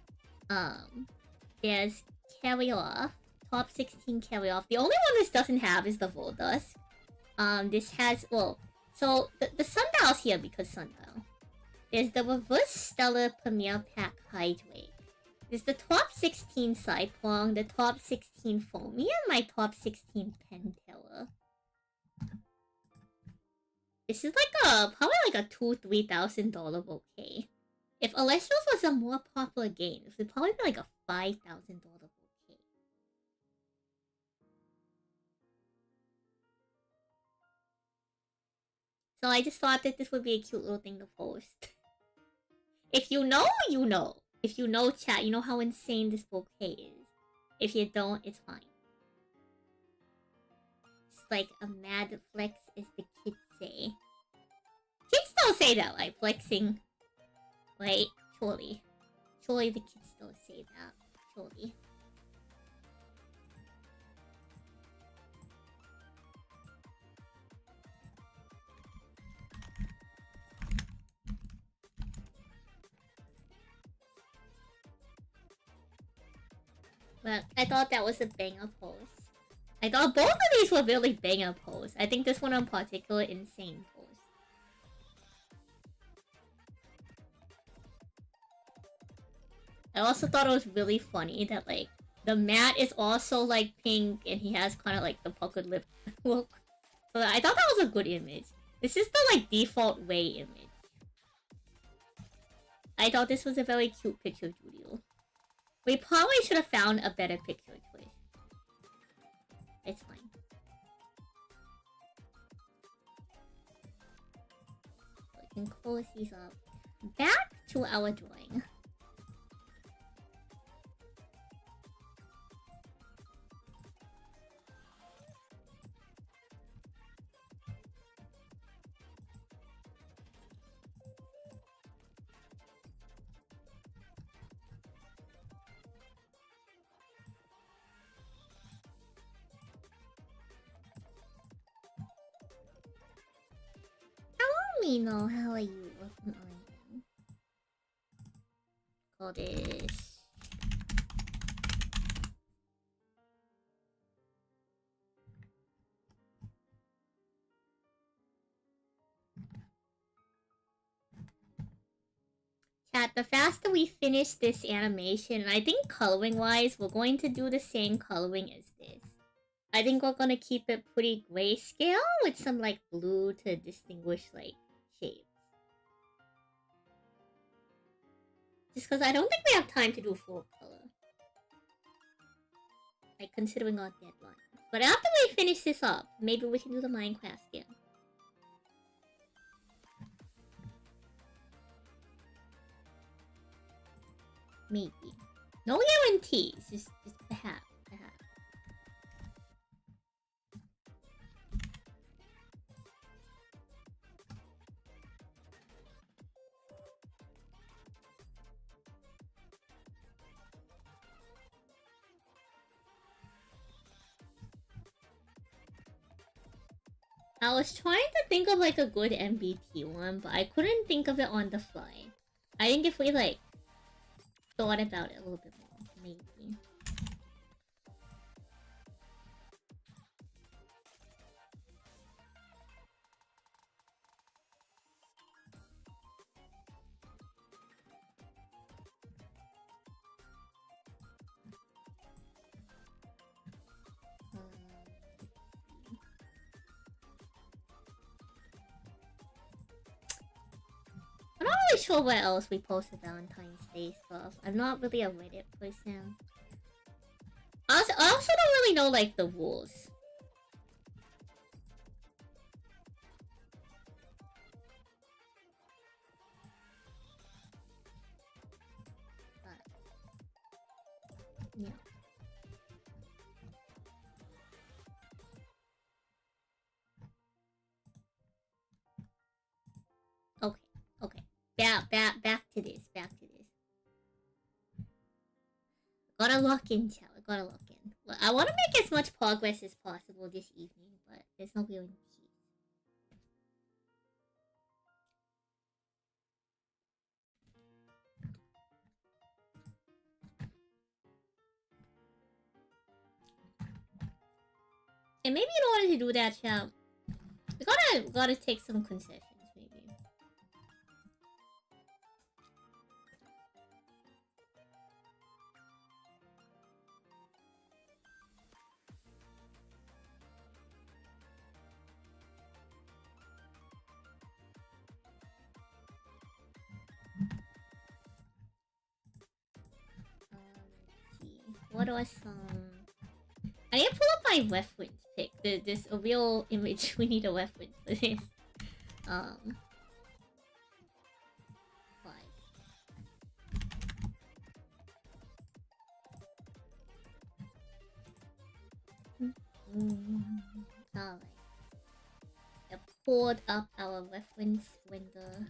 There's Carry Off. Top 16 Carry Off. The only one this doesn't have is the Voldusk. This has, well, so the Sundial's here because Sundial. There's the Reverse Stellar Premier Pack Hydrate. There's the top 16 Cyclone, the top 16 Foamy, and my top 16 Pentella. This is like probably like a $2,000-3,000 bouquet. if Alestios was a more popular game, it would probably be like a $5,000 bouquet. So I just thought that this would be a cute little thing to post. If you know, you know. If you know, chat, you know how insane this bouquet is. If you don't, it's fine. It's like a mad flex, as the kids say. Kids don't say that, like, flexing. Right? Surely. Surely the kids don't say that. Surely. But I thought that was a banger post. I thought both of these were really banger posts. I think this one in particular, insane post. I also thought it was really funny that, like, the mat is also, like, pink and he has kind of, like, the puckered lip look. So I thought that was a good image. This is the, like, default way image. I thought this was a very cute picture of Julio. We probably should have found a better picture of Twitch. It's fine. We can close these up. Back to our drawing. Know how are you? Welcome on. Call this. Chat, the faster we finish this animation, and I think coloring wise, we're going to do the same coloring as this. I think we're gonna keep it pretty grayscale with some like blue to distinguish like shapes. Just because I don't think we have time to do full color. Like, considering our deadline. But after we finish this up, maybe we can do the Minecraft skin. Maybe. No guarantees, just perhaps. I was trying to think of like a good MBT one, but I couldn't think of it on the fly. I think if we like thought about it a little bit more, maybe. I'm not really sure where else we posted Valentine's Day stuff. I'm not really a Reddit person. I also don't really know like the rules. Yeah. Okay. Okay. Back to this. Back to this. Gotta lock in, chat. Gotta lock in. Well, I want to make as much progress as possible this evening, but there's no guarantee. And maybe in order to do that, chat, we gotta take some concessions, maybe. Let's see. What are some? I need to pull up my reference pic. There's a real image. We need a reference for this. Why? Alright. I pulled up our reference window.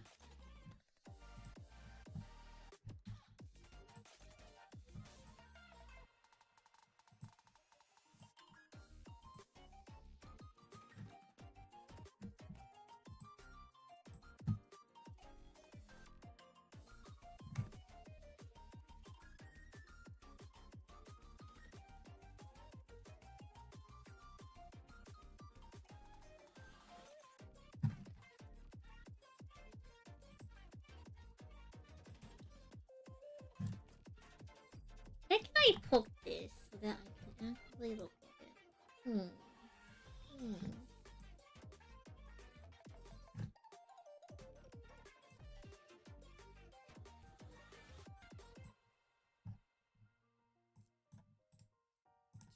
Where can I poke this so that I can actually look at it?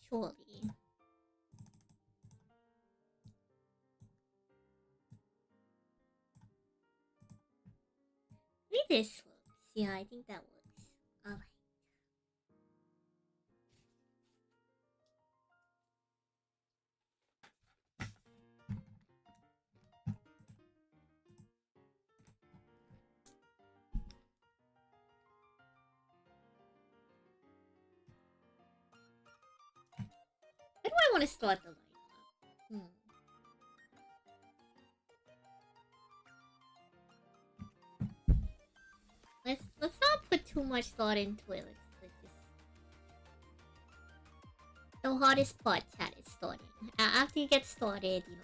Surely. Maybe this works. Yeah, I think that works. Alright. Where do I want to start the lineup? Let's not put too much thought into it. Let's just... The hardest part, chat, is starting. After you get started, you know.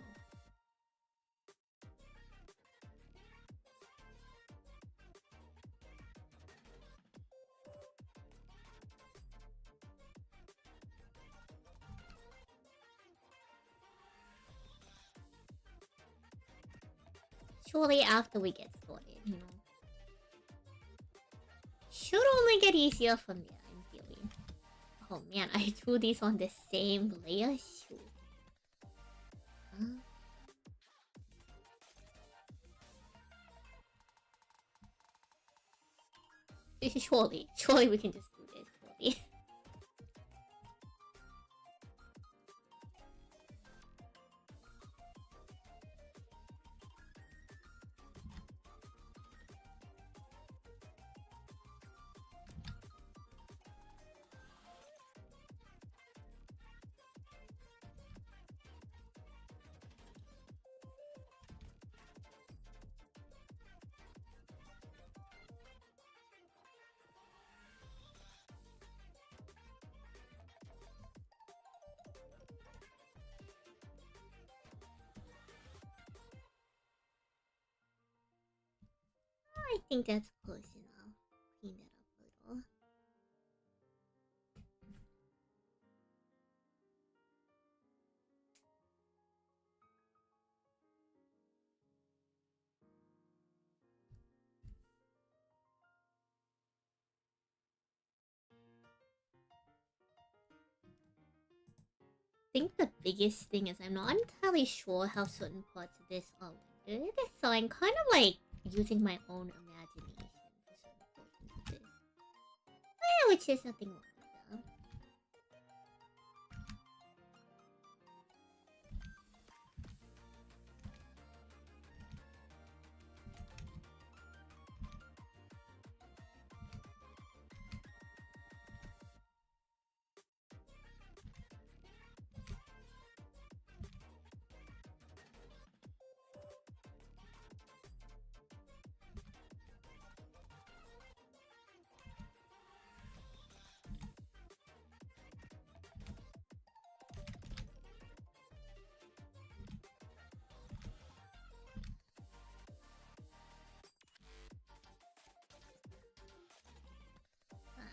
Surely after we get started, you know. Should only get easier from there, I'm feeling. Oh man, I drew these on the same layer? Shoot. Huh? Surely we can just do this, surely. I think that's close enough. Clean that up a little. think the biggest thing is I'm not entirely sure how certain parts of this are rendered, so I'm kind of like using my own imagination for certain portions of this. Which is nothing wrong with that.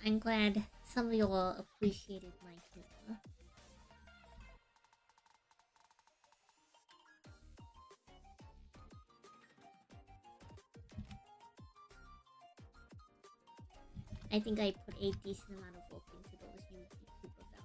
I'm glad some of y'all appreciated my humor. I think I put a decent amount of work into those YouTube Valentines.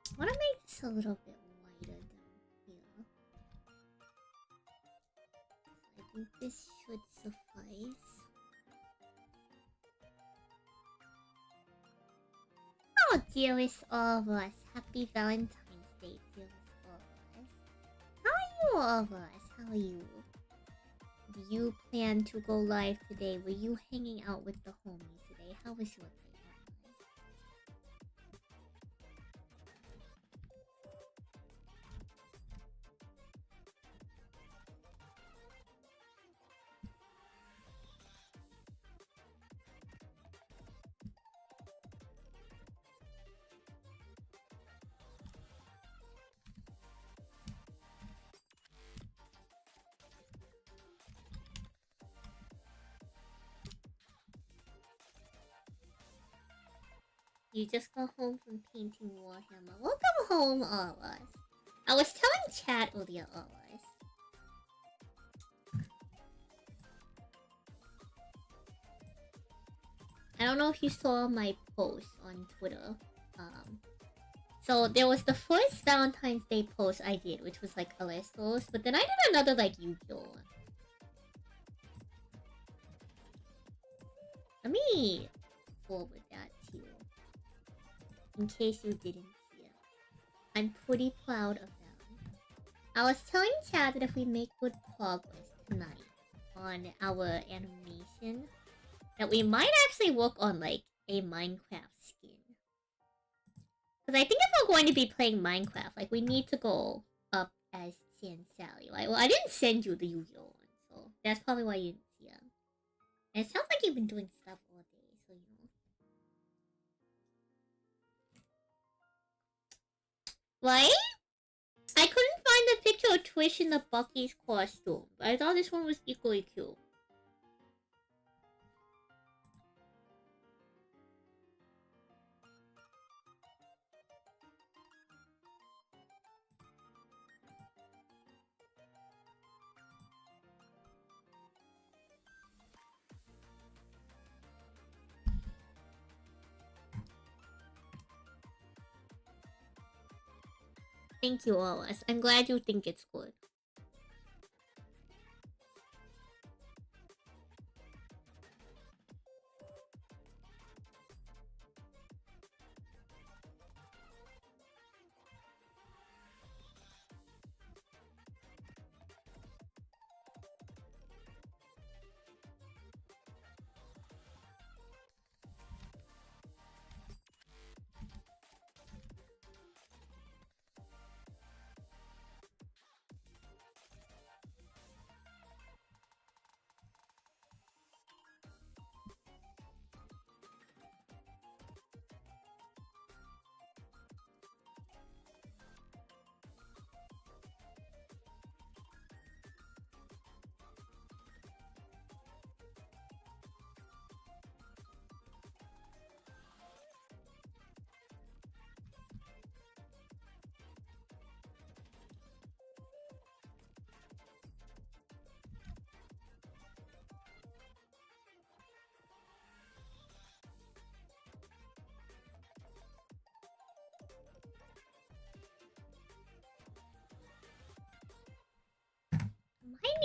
I want to make this a little bit wider down here. I think this should suffice. Oh, dearest all of us. Happy Valentine's Day, dearest all of us. How are you all of us? How are you? Do you plan to go live today? Were you hanging out with the homies today? How was your day? You just got home from painting Warhammer. Welcome home, all of us. I was telling chat earlier, all of us. I don't know if you saw my post on Twitter. So there was the first Valentine's Day post I did, which was like Alestos, but then I did another like Yu-Gi-Oh one. Let me forward that to you, in case you didn't see it. I'm pretty proud of them. I was telling Chad that if we make good progress tonight on our animation, that we might actually work on like a Minecraft skin. Because I think if we're going to be playing Minecraft, like we need to go up as San Sally, right? Well, I didn't send you the Yu-Gi-Oh one, so that's probably why you didn't see it. And it sounds like you've been doing stuff all day, so you know. Right? I couldn't find the picture of Twitch in the Bucky's costume, but I thought this one was equally cute. Thank you, Alice. I'm glad you think it's good.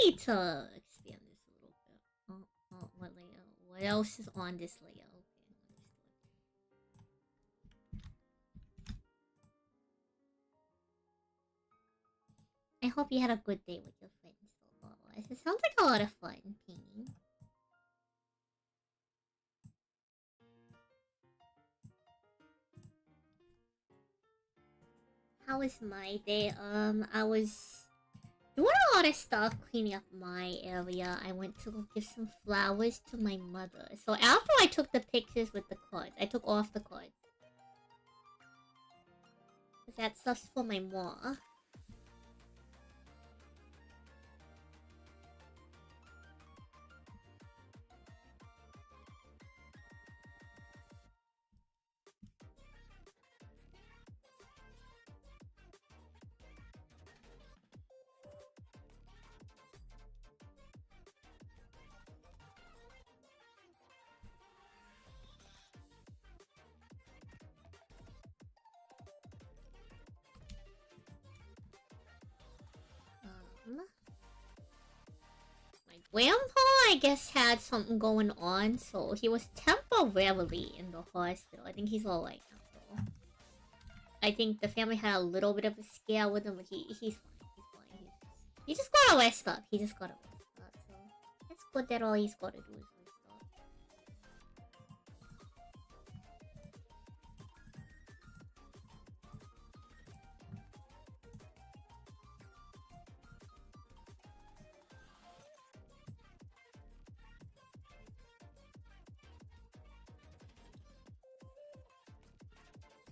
need to expand this a little bit. What layer? What else is on this layer? Okay, I hope you had a good day with your friends so far. It sounds like a lot of fun painting. How was my day? I was doing a lot of stuff cleaning up my area. I went to go give some flowers to my mother. So after I took the pictures with the cards, I took off the cards. Cause that stuff's for my mom. My grandpa, I guess, had something going on, so he was temporarily in the hospital. I think he's alright now, though. I think the family had a little bit of a scare with him, but he's fine. He's fine. He just gotta rest up. He just gotta rest up. So it's good that all he's gotta do is rest up.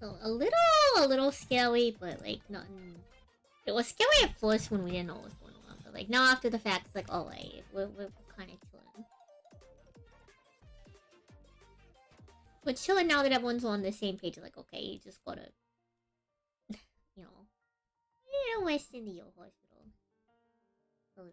So a little scary, but like nothing. It was scary at first when we didn't know what was going on, but like now after the fact, it's like, oh wait, we're kind of chilling. We're chilling now that everyone's on the same page. Like, okay, you just gotta, you know, rest in the hospital a little.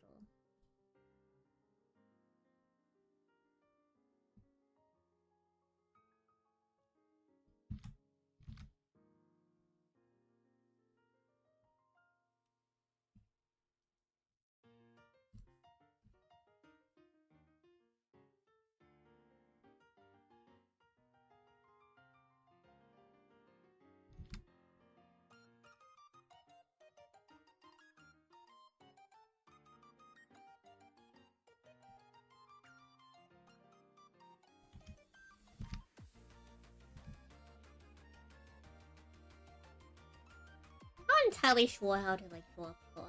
Not entirely sure how to like draw a plot.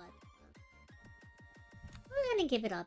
I'm gonna give it up.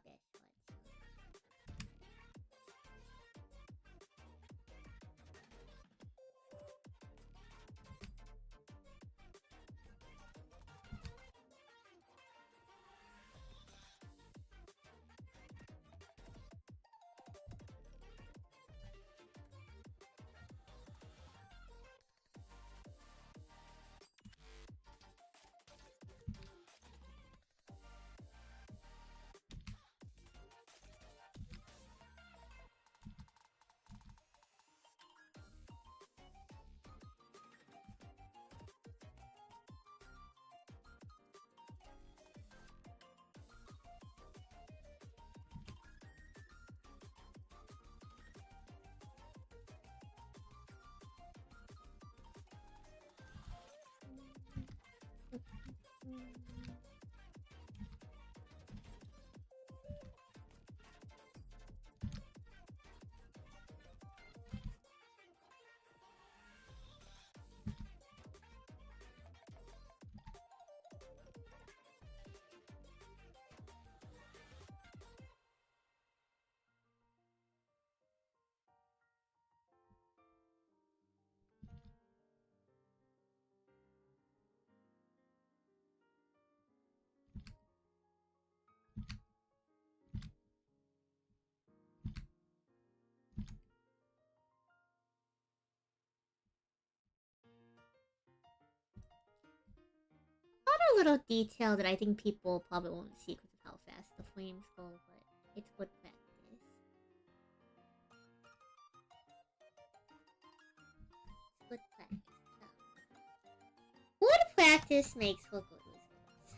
A little detail that I think people probably won't see because of how fast the flames go, but it's good practice. It's good practice. Good practice makes for good results.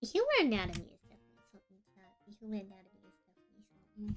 Human anatomy is definitely something, chat. The human anatomy is definitely something.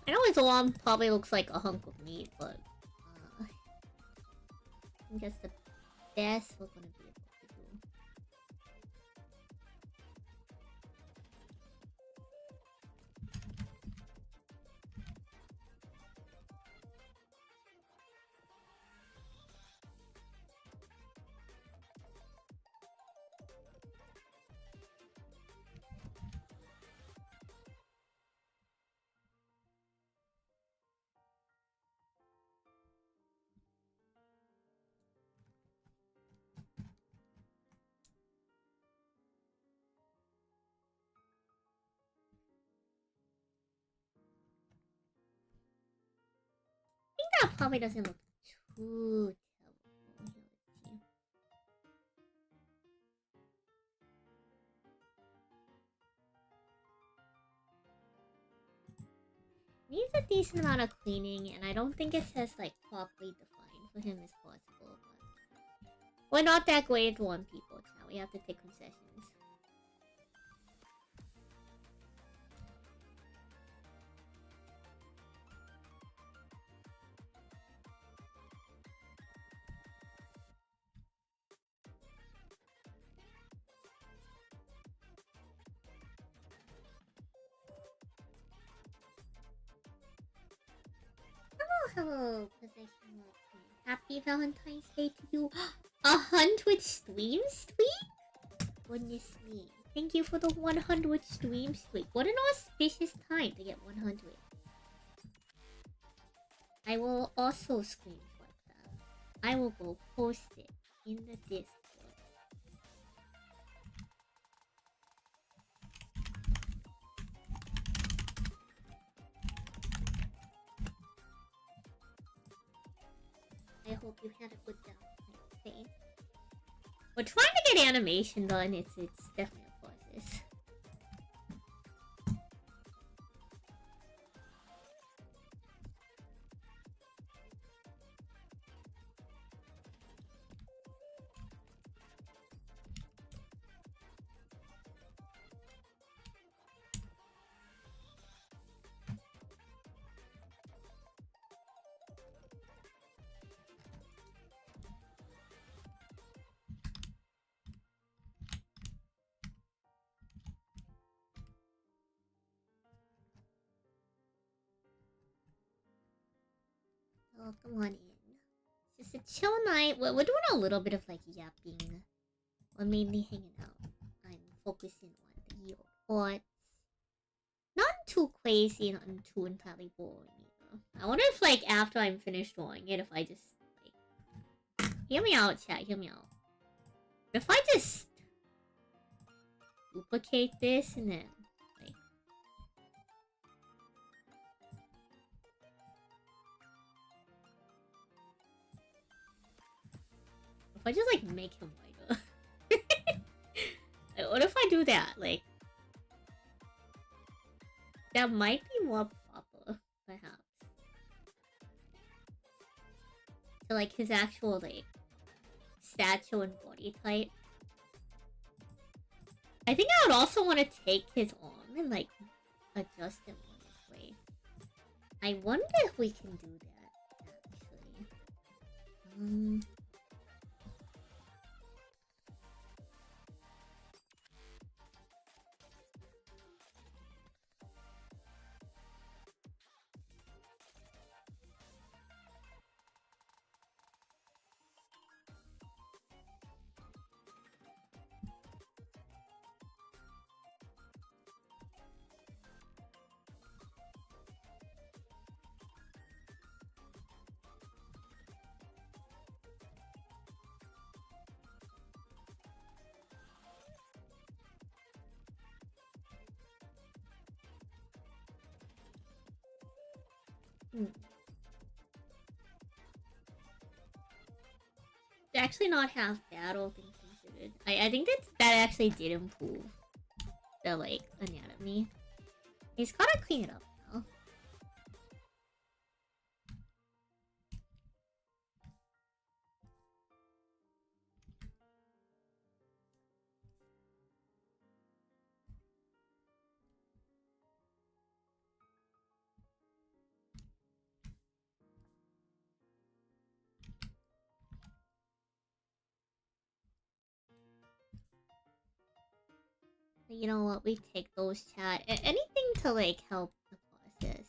I know his arm probably looks like a hunk of meat, but I think that's the best we're gonna be able to do. That probably doesn't look too terrible. Here, let's see. Needs a decent amount of cleaning, and I don't think it's as like properly defined for him as possible. But we're not that great at drawing people now. We have to take concessions. Hello, professional queen. Happy Valentine's Day to you. 100 stream streak? Goodness me. Thank you for the 100 stream streak. What an auspicious time to get 100. I will also screenshot that. I will go post it in the Discord. I hope you had a good Valentine's Day. We're trying to get animation done. It's definitely a process. Oh, come on in. It's just a chill night. We're doing a little bit of like yapping. We're mainly hanging out. I'm focusing on the reports. Not too crazy, not too entirely boring either. I wonder if like after I'm finished drawing it, if I just like hear me out, chat, hear me out. If I just duplicate this and then like if I just like make him lighter. What if I do that? Like that might be more proper, perhaps. So like his actual like stature and body type. I think I would also want to take his arm and like adjust it more this way. I wonder if we can do that actually. To actually not have battle things considered. I think that actually did improve the like anatomy. He's gotta clean it up now. You know what? We take those, chat. Anything to like help the process.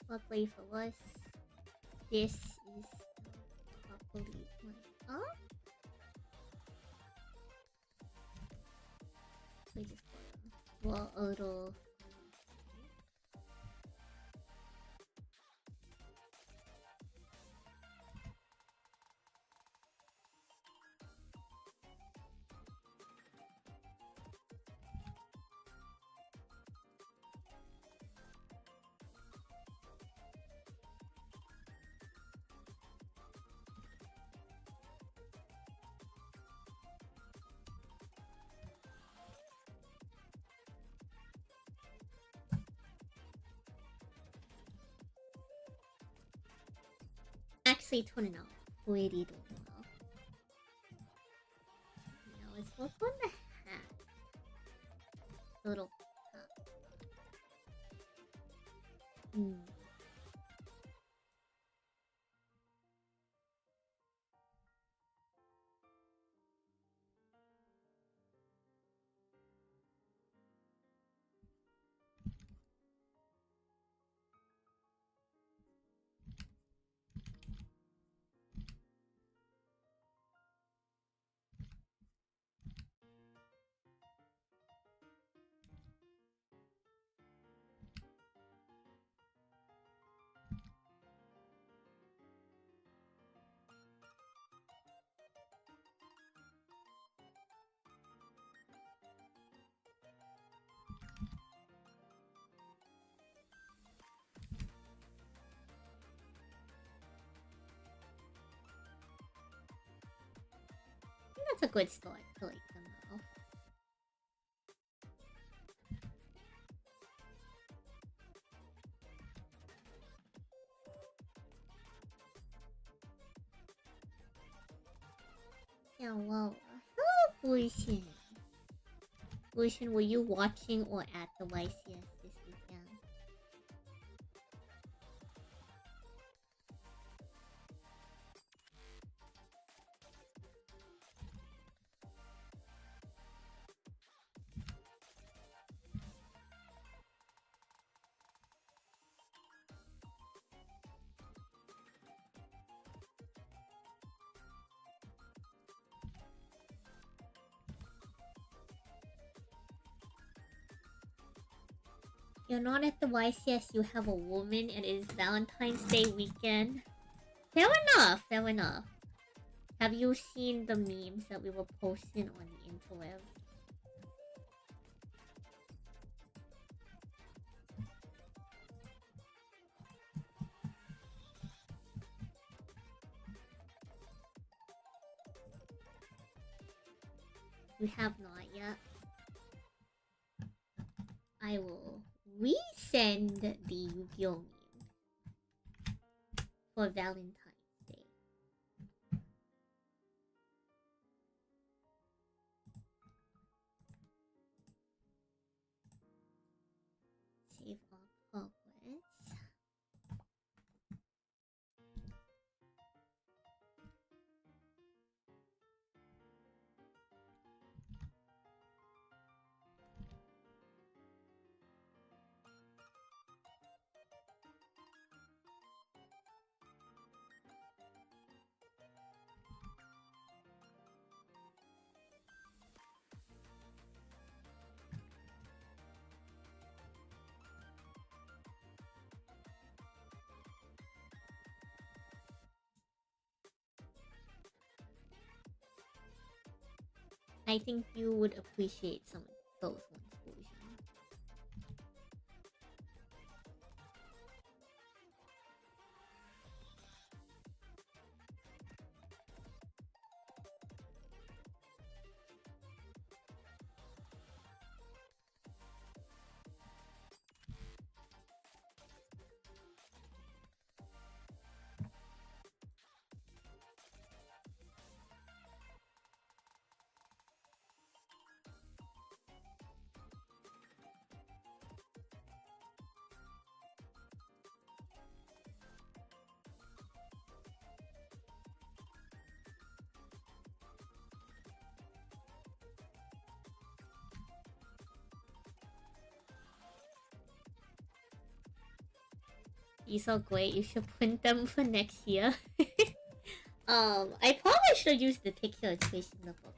Luckily for us, this is properly like up. We just put a little. Actually, turning out pretty well. Now let's work on the hat. Little cup. That's a good start to like them though. Yeah, well, hello, Lucian. Lucian, were you watching or at the YCS this weekend? You're not at the YCS, you have a woman, and it is Valentine's Day weekend. Fair enough, fair enough. Have you seen the memes that we were posting on the interweb? We have not yet. I will resend the Yu-Gi-Oh meme for Valentine's Day. Save all progress. I think you would appreciate some of those ones, Fusion. These are great. You should print them for next year. I probably should use the picture trace in the book.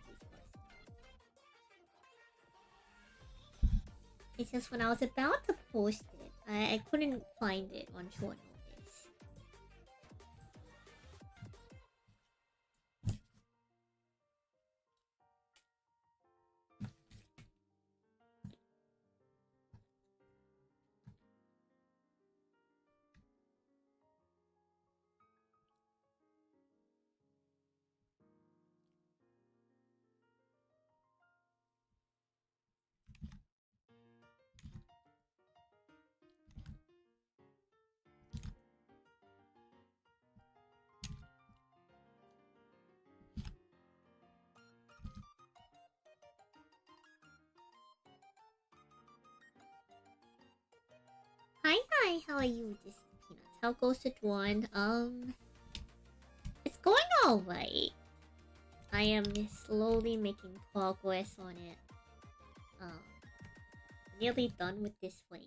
It's just when I was about to post it, I couldn't find it on short notice. Hi, how are you, this Peanuts? How goes it one? It's going alright. I am slowly making progress on it. Nearly done with this flame.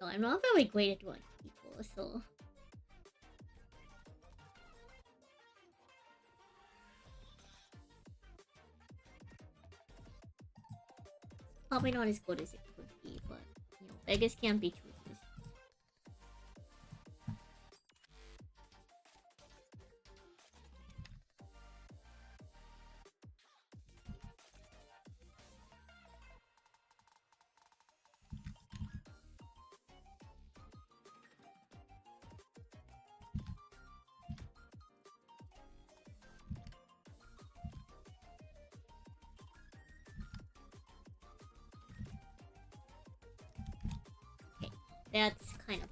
So I'm not very great at drawing people, so... Probably not as good as it could be, but, you know, beggars can't be choosers. That's kind of...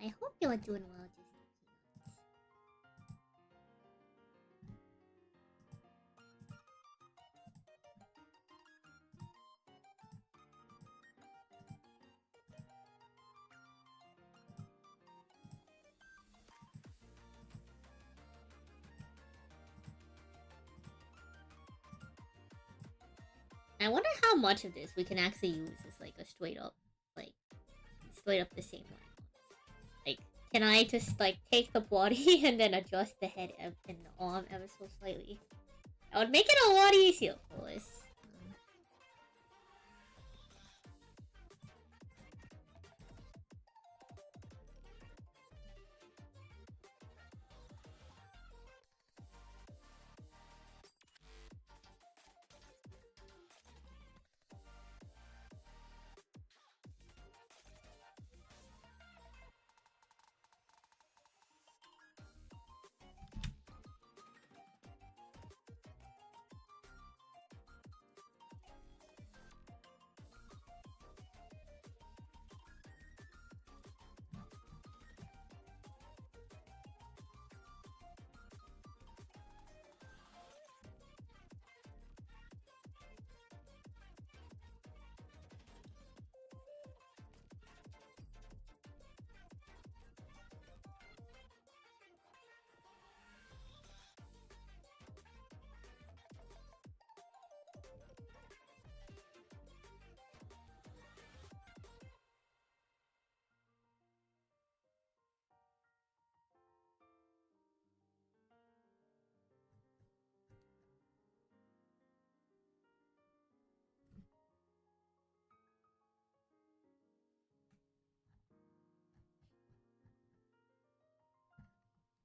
I hope you're doing well, just Peanuts. I wonder how much of this we can actually use as like a straight up the same way. Like, can I just like take the body and then adjust the head and the arm ever so slightly? That would make it a lot easier for us.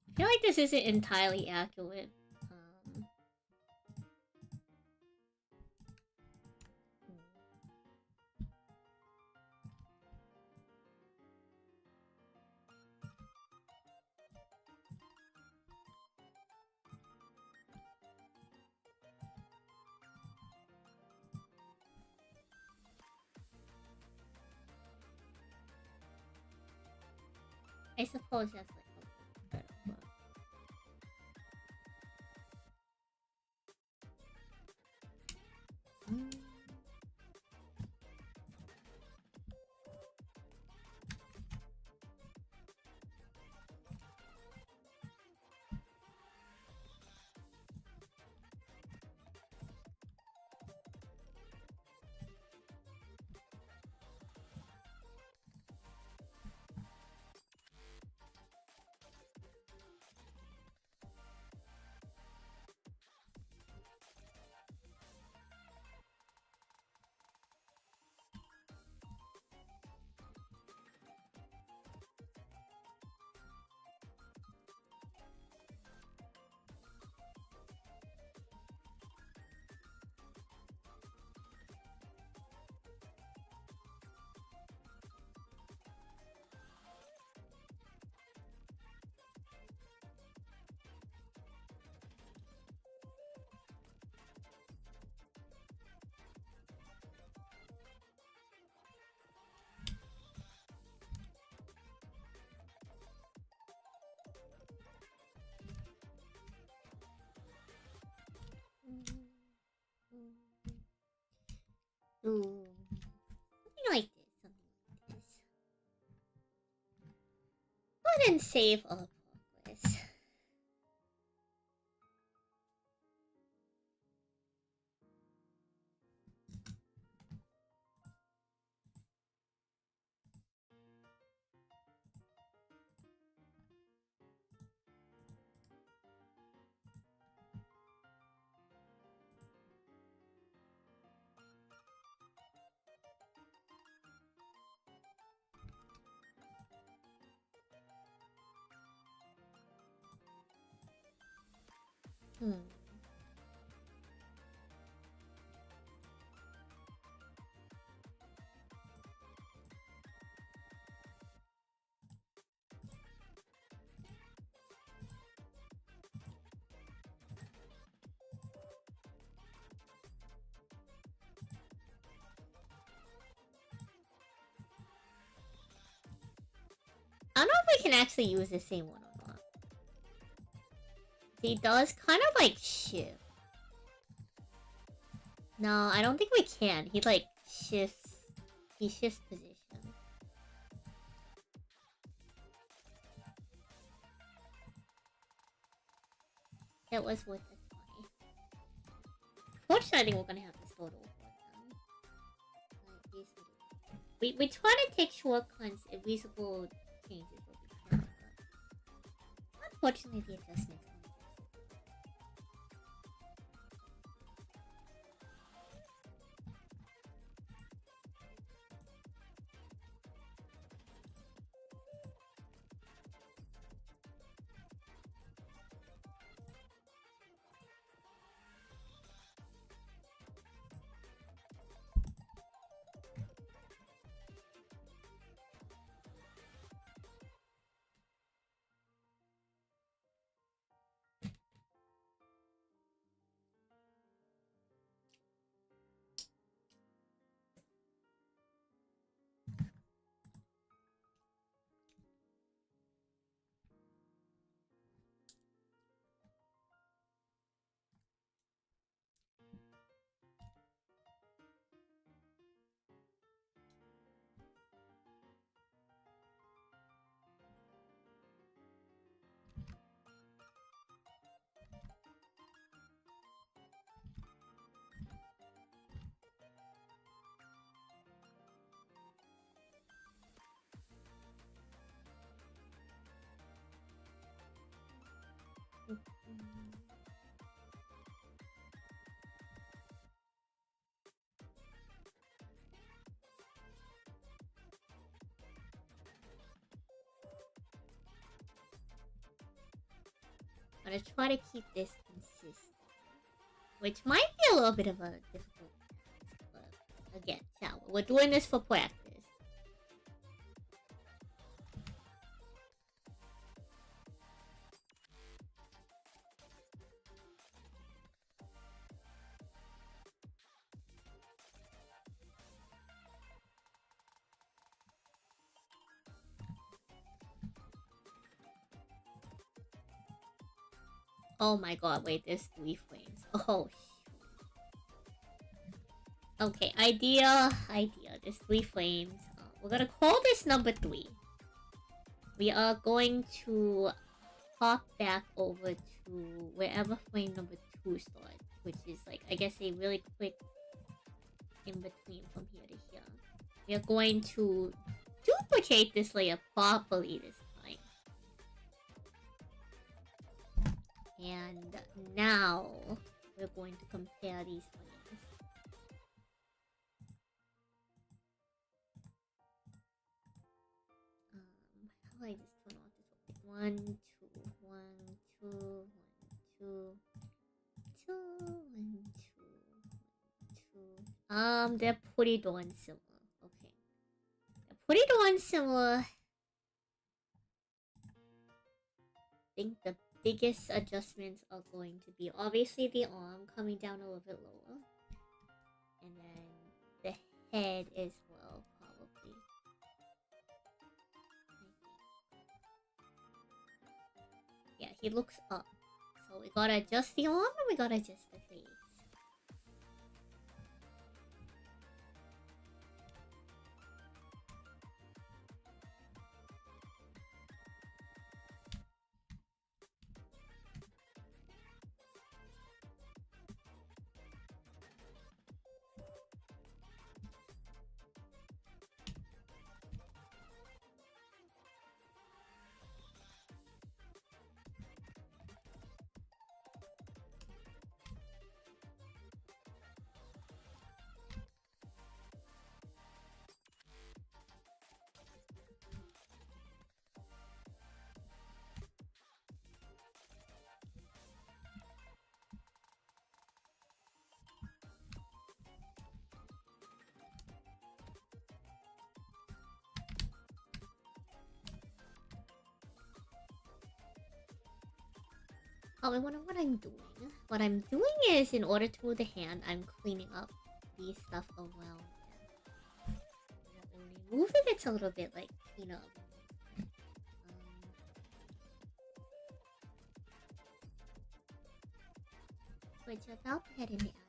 I feel like this isn't entirely accurate. I suppose that's like a better word. Ooh. Something like this. Something like this. Go ahead and save all progress. Hmm. I don't know if we can actually use the same one or not. He does kind of like shift. No, I don't think we can. He like shifts. He shifts position. That was worth a try. Fortunately, I think we're gonna have to start over again. We try to take shortcuts if reasonable changes will be found, but unfortunately the adjustments won't. I'm gonna try to keep this consistent, which might be a little bit of a difficult task, but again, now we're doing this for practice. Oh my god, wait, there's 3 frames. Oh, okay, idea. There's 3 frames. We're gonna call this number 3. We are going to hop back over to wherever frame number 2 starts, which is like, I guess, a really quick in between from here to here. We are going to duplicate this layer properly this time. And now we're going to compare these frames. How do I just turn off this one? 1, 2, 1, 2, 1, 2, 2, 1, 2, 1, 2. They're pretty darn similar. Okay. They're pretty darn similar. I think the biggest adjustments are going to be obviously the arm coming down a little bit lower. And then the head as well, probably. Yeah, he looks up. So we gotta adjust the arm and we gotta adjust the face. Oh, I wonder what I'm doing. What I'm doing is, in order to move the hand, I'm cleaning up the stuff around it. When we move it, it's a little bit like clean up. Switch without heading out.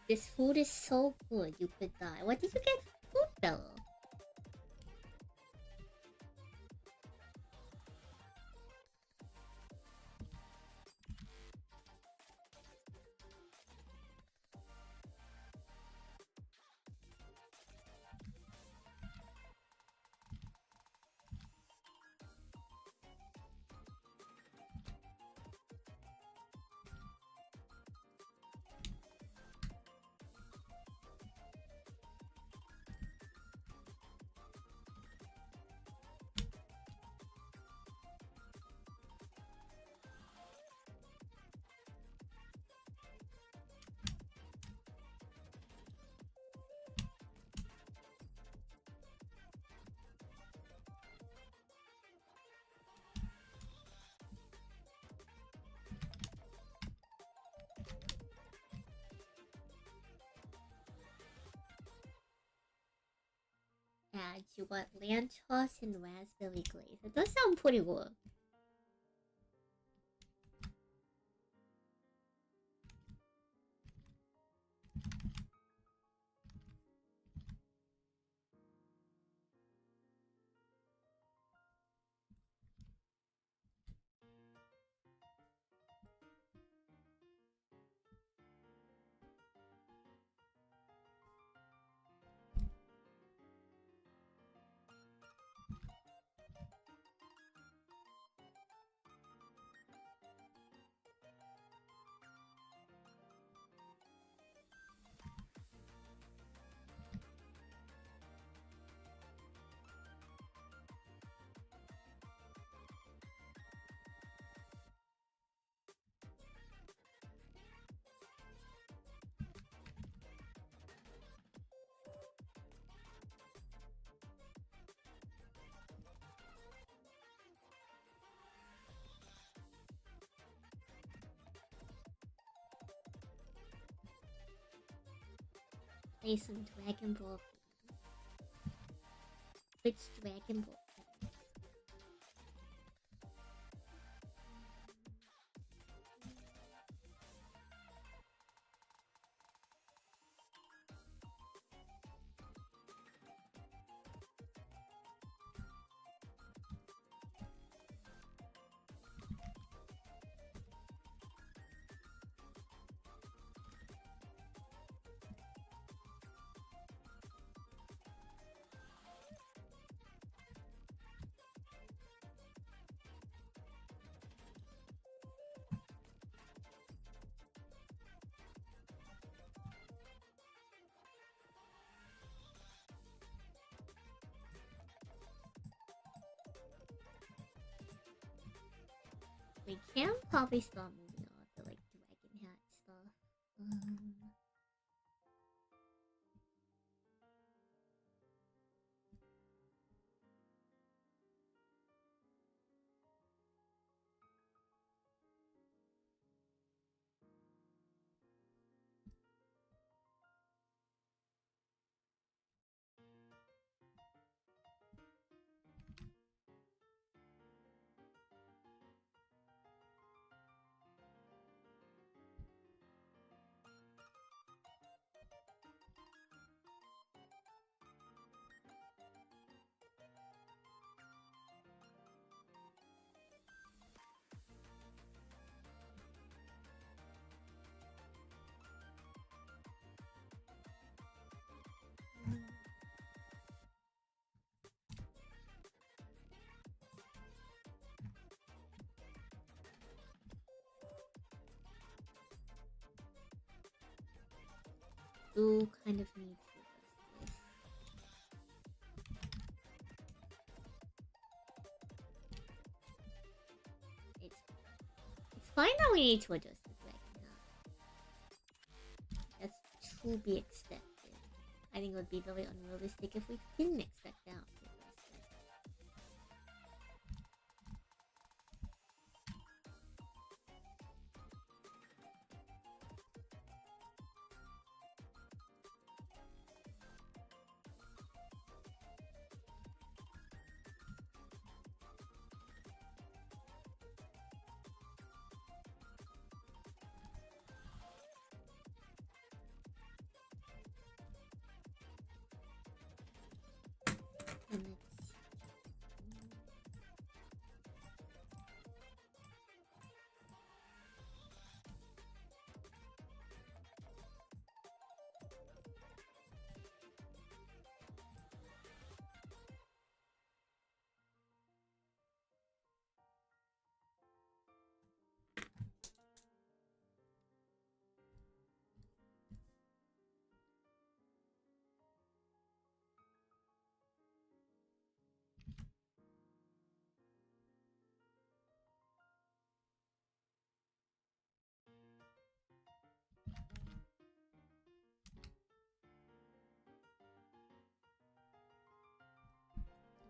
This food is so good, you could die. What did you get food though? Yeah, you got lamb chops and raspberry glaze. It does sound pretty good. Play some Dragon Ball. Which Dragon Ball? We can probably start moving on to like dragon hat stuff. do kind of need to adjust this. It's fine that we need to adjust it right now. That's to be expected. I think it would be very unrealistic if we didn't expect that.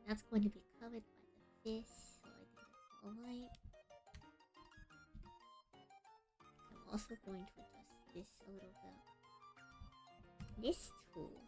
That's going to be covered by this, so I think that's alright. I'm also going to adjust this a little bit. This tool.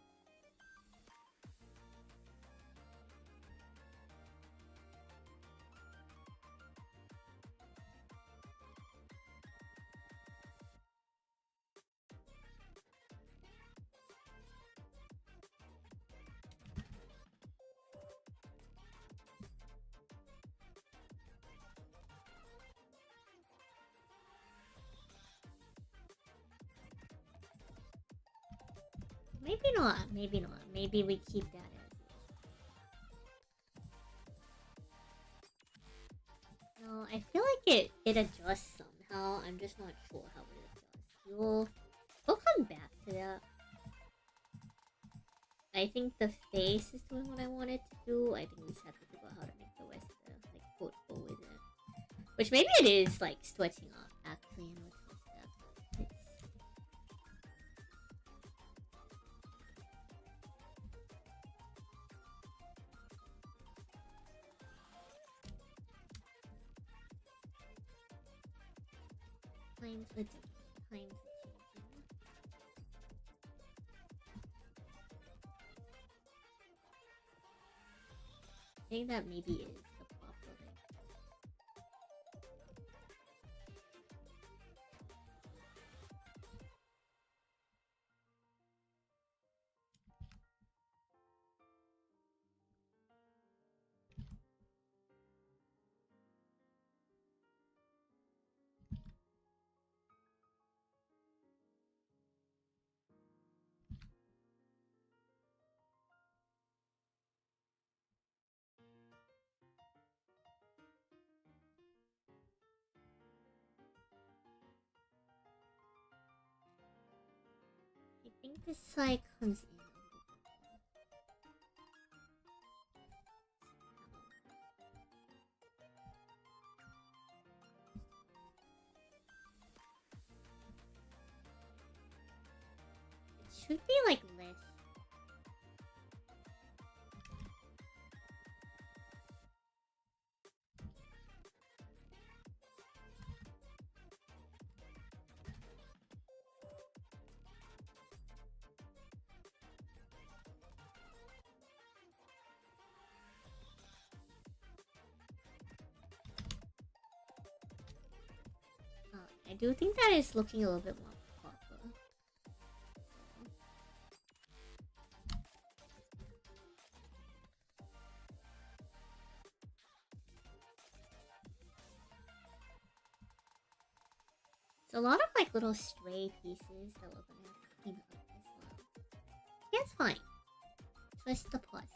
Maybe not, maybe not. Maybe we keep that as is. No, I feel like it adjusts somehow. I'm just not sure how it adjusts. We'll come back to that. I think the face is doing what I want it to do. I think we just have to figure out how to make the rest of the like quote go with it. Which maybe it is like stretching up actually in retrospect. Times are different. Times are changing. I think that maybe is the proper way. I think this side comes in a little bit. It should be like less. I do think that is looking a little bit more proper. It's a lot of like little stray pieces that we're gonna have to clean up as well. Yeah, it's fine. Trust the process.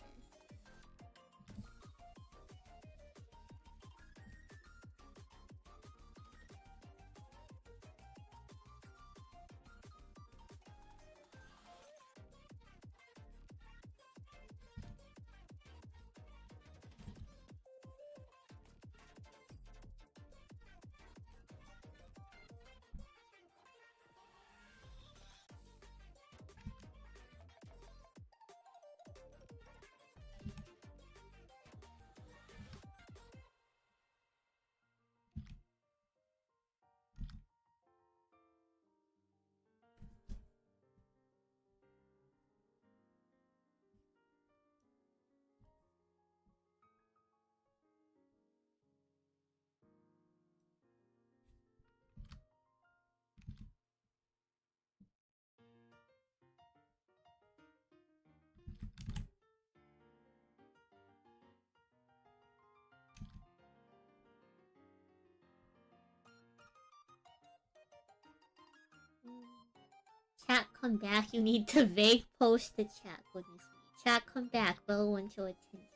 come back, you need to vague post the chat. Goodness me. Chat, come back. Bella wants your attention.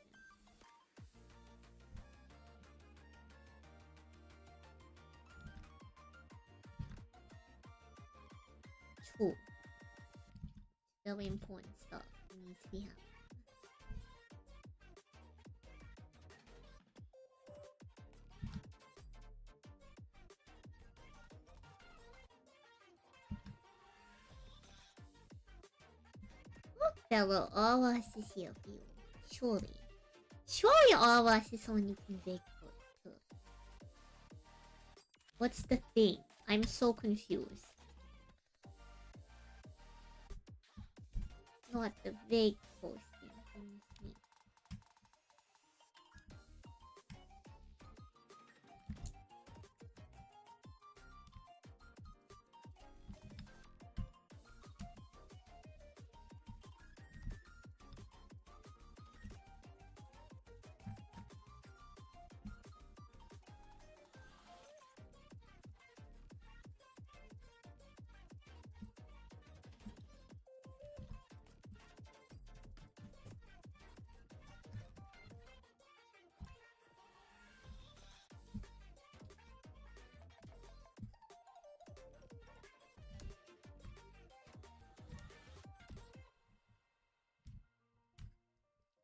True. Very important stuff needs to be happening. Look, Bella, all of us is here for you. Surely. Surely all of us is someone you can vague post to. What's the thing? I'm so confused. Not the vague posting. Goodness me.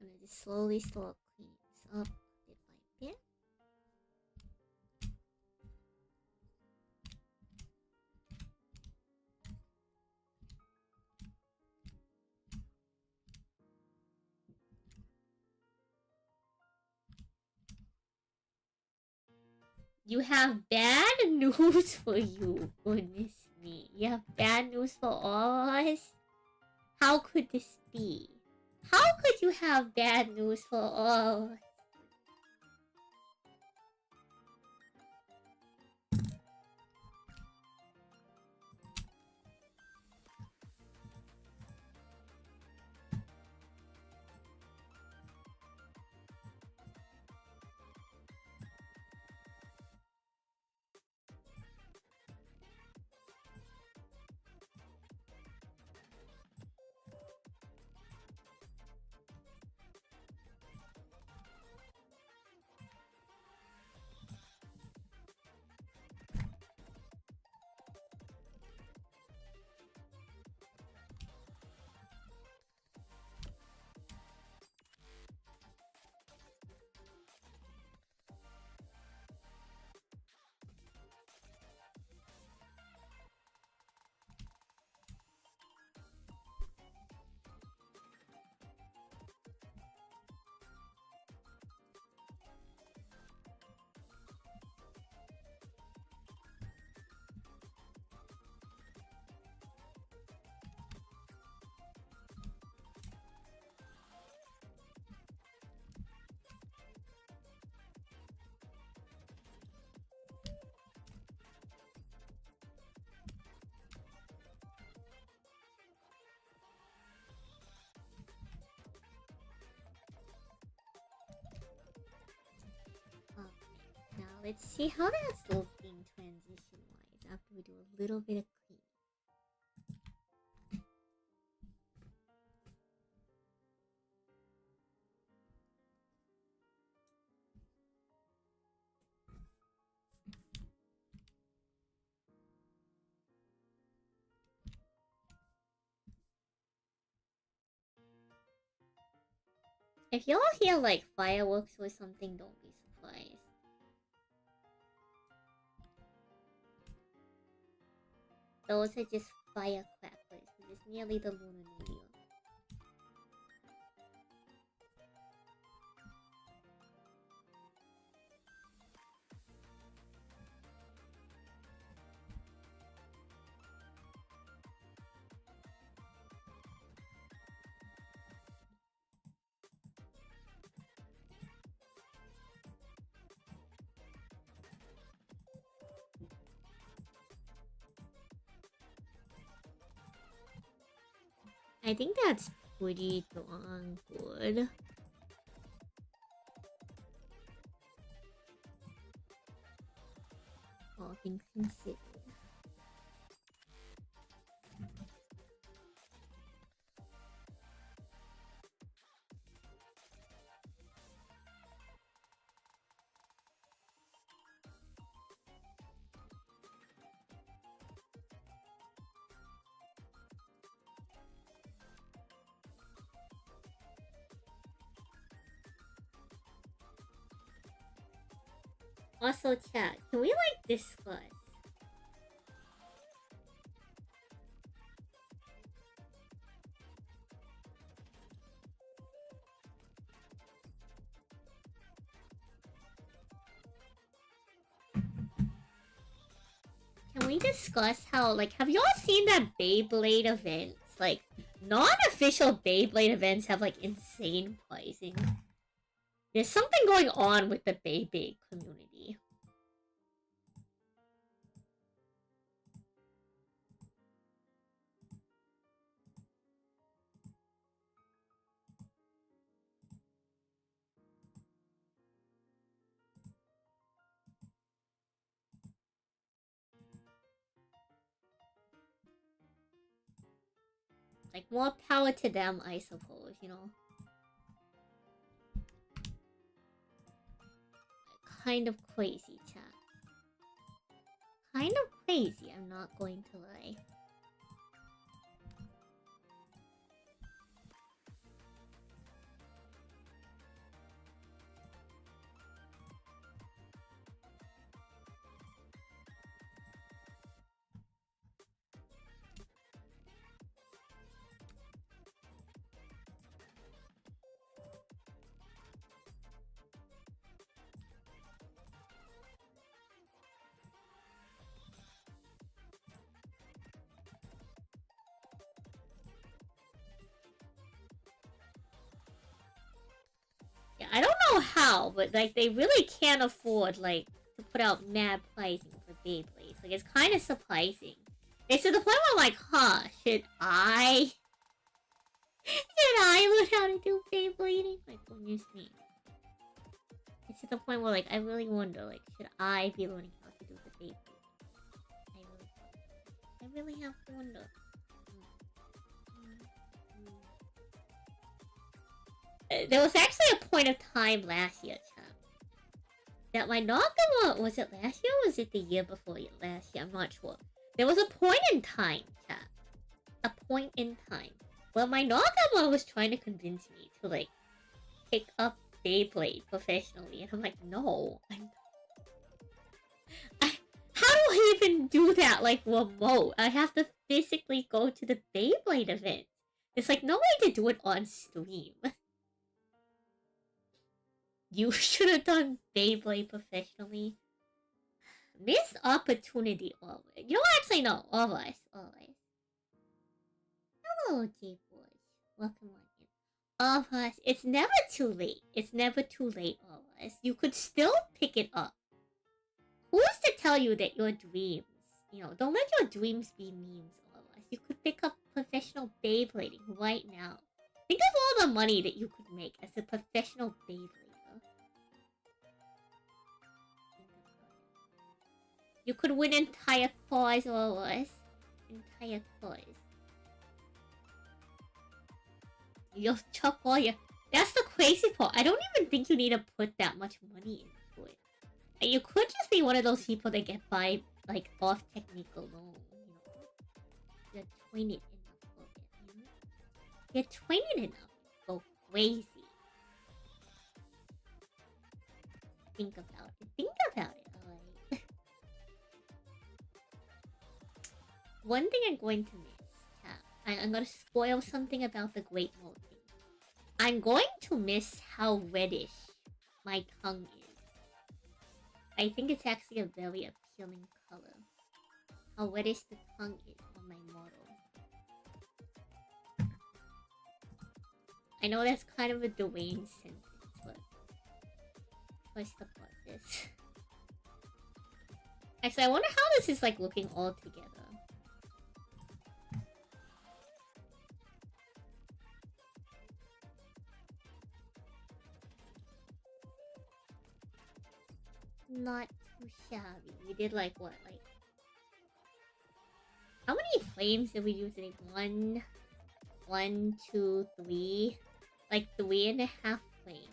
I'm gonna just slowly start cleaning this up bit by bit. You have bad news for you. Goodness me. You have bad news for all of us? How could this be? How could you have bad news for all of us? Now let's see how that's looking transition-wise after we do a little bit of cleaning. If y'all hear like fireworks or something, don't be surprised. Those are just firecrackers, which is nearly the Lunar New Year. I think that's pretty darn good. All things considered. Also, chat, can we, like, discuss? Can we discuss how, like, have y'all seen that Beyblade events? Like, non-official Beyblade events have, like, insane pricing. There's something going on with the Beyblade community. Like, more power to them, I suppose, you know? Kind of crazy, chat. Kind of crazy, I'm not going to lie. Yeah, I don't know how, but, like, they really can't afford, like, to put out mad pricing for Beyblades. Like, it's kind of surprising. It's to the point where I'm like, huh, should I... should I learn how to do Beyblading? Like, goodness me. It's to the point where, like, I really wonder, like, should I be learning how to do the Beyblade? I really have to wonder. There was actually a point of time last year, chat, that my Nagama... was it last year or was it the year before last year? I'm not sure. There was a point in time, chat. A point in time where my Nagama was trying to convince me to, like, pick up Beyblade professionally. And I'm like, no. How do I even do that, like, remote? I have to physically go to the Beyblade event. There's, like, no way to do it on stream. You should have done Beyblade professionally. Missed opportunity always. You know what? Actually, no. Always. Always. Hello, J-Boys. Welcome on in. Always. It's never too late. It's never too late, always. You could still pick it up. Who's to tell you that your dreams, you know, don't let your dreams be memes, always. You could pick up professional Beyblading right now. Think of all the money that you could make as a professional Beyblader. You could win entire cars, always. Entire cars. You'll chuck all your... That's the crazy part. I don't even think you need to put that much money into it. You could just be one of those people that get by, like, off technique alone, you know? You're trained enough for it, you know? You're trained enough to go crazy. Think about it. Think about it, alright? One thing I'm going to miss, chat. I'm gonna spoil something about the Great Mode thing. I'm going to miss how reddish my tongue is. I think it's actually a very appealing color. How reddish the tongue is on my model. I know that's kind of a Dwayne sentence, but trust the process. Actually, I wonder how this is, like, looking all together. Not too shabby. We did, like, what, like... How many flames did we use today? 1, 2, 3. Like, 3.5 flames?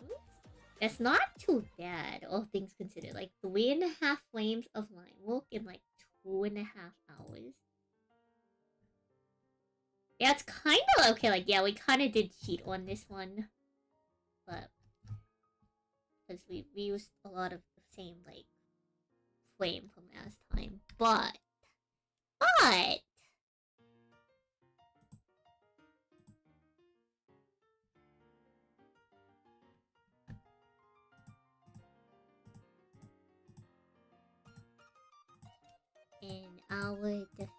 That's not too bad, all things considered. Like, 3.5 flames of line work in, like, 2.5 hours. Yeah, it's kind of okay. Like, yeah, we kind of did cheat on this one. But... because we used a lot of the same, like, flame from last time, but in our defense,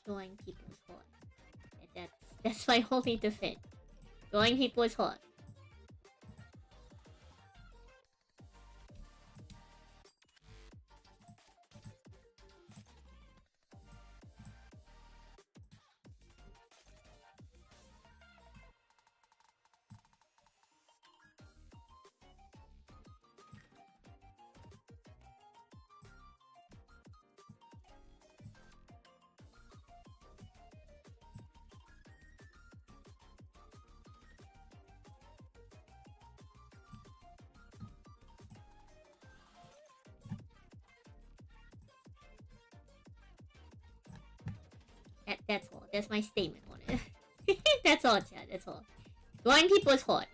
drawing people is hard. That's my only defense. Drawing people is hard. That's all. That's my statement on it. That's all, chat. That's all. Drawing people is hard.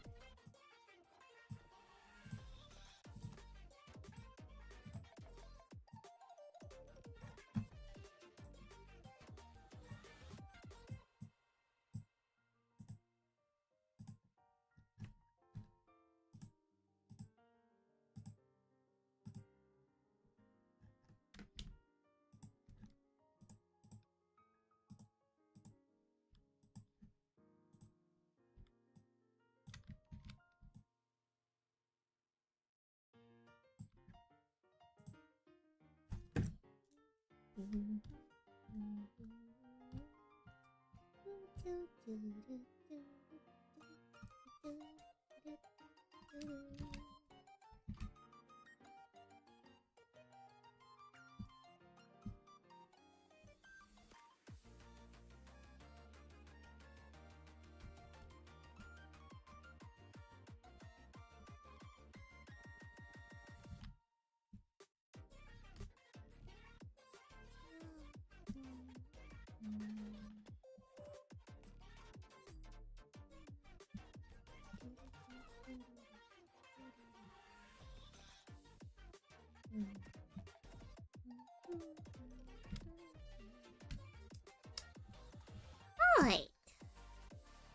Alright.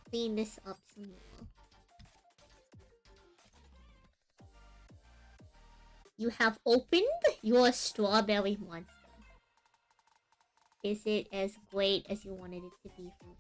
Clean this up some more. You have opened your strawberry monster. Is it as great as you wanted it to be for you?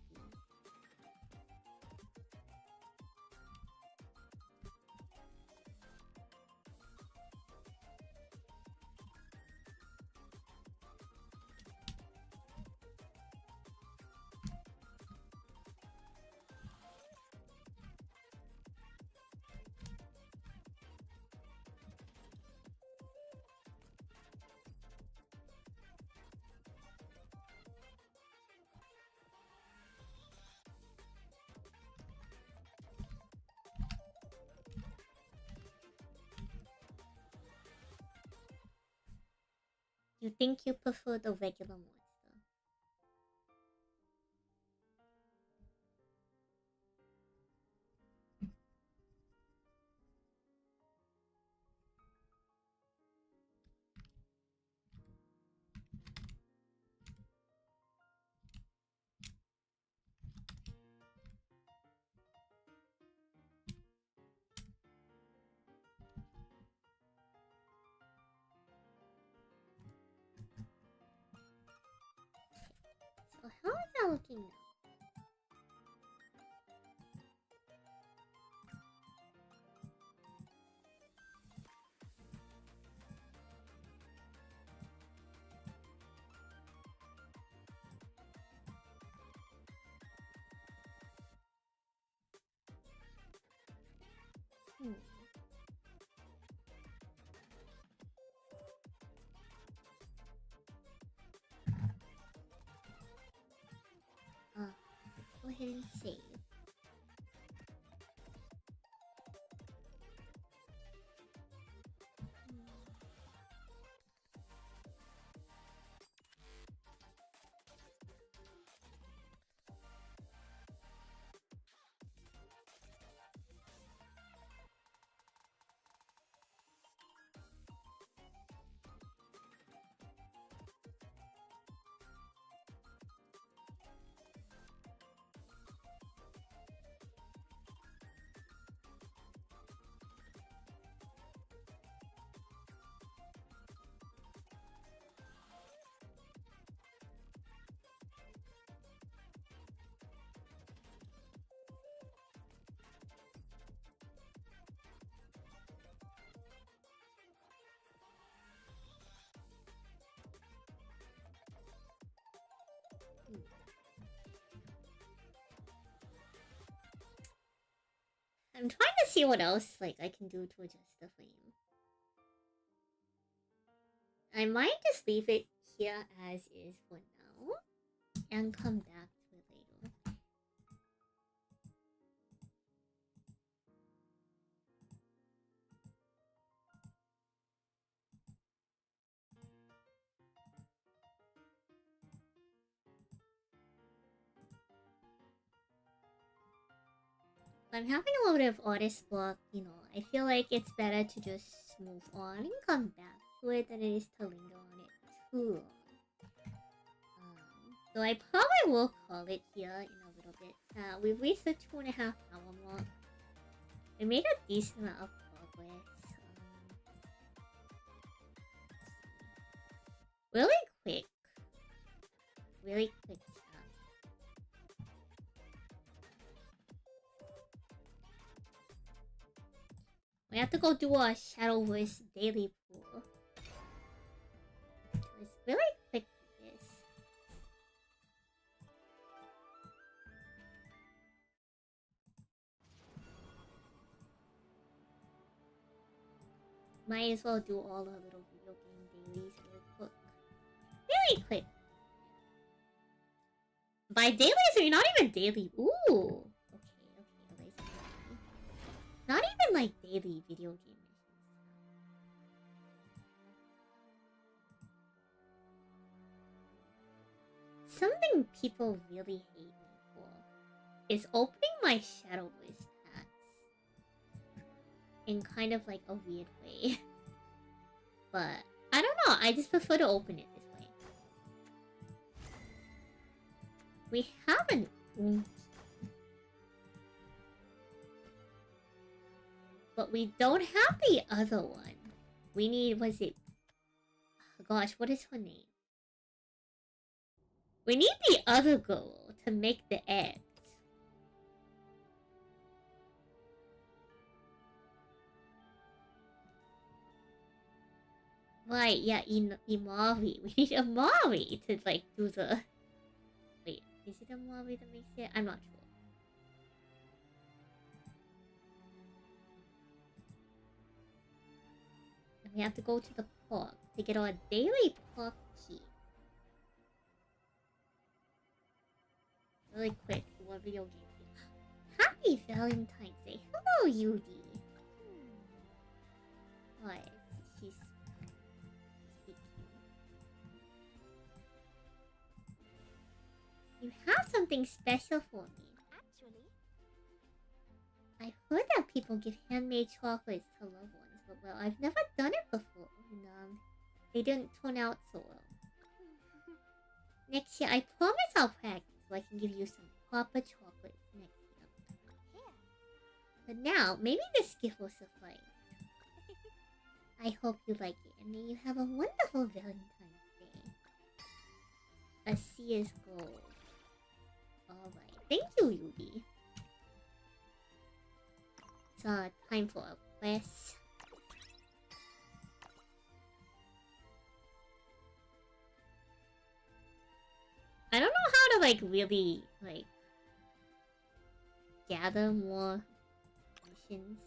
You think you prefer the regular monster? So how is that looking now? Go ahead and save. I'm trying to see what else like I can do to adjust the flame. I might just leave it here as is for now and come back to it later. I'm having a little bit of artist block, you know. I feel like it's better to just move on and come back to it than it is to linger on it too long. So I probably will call it here in a little bit. We've reached the 2.5 hour mark. We made a decent amount of progress. Really quick. Really quick stuff. We have to go do a Shadowverse daily pool. It's really quick with this. Might as well do all the little video game dailies real quick. Really quick. By dailies, we're not even daily. Ooh. Okay. Not even like daily video game missions. Something people really hate me for is opening my Shadowverse packs in kind of like a weird way. But I don't know, I just prefer to open it this way. We have an but we don't have the other one. We need, was it? Oh gosh, what is her name? We need the other girl to make the eggs. Right, yeah, Imari. We need Imari to like do the... Wait, is it Imari that makes it? I'm not sure. We have to go to the park to get our daily park key. Really quick, one video game. Happy Valentine's Day. Hello, Yudi. What? She's speaking. You have something special for me. Actually, I heard that people give handmade chocolates to loved ones. But well, I've never done it before, and they didn't turn out so well. Next year, I promise I'll practice so I can give you some proper chocolates next year. But now, maybe this gift will suffice. I hope you like it, and may you have a wonderful Valentine's Day. A sea is gold. Alright, thank you, Yubi. It's time for a quest. I don't know how to like really like gather more missions.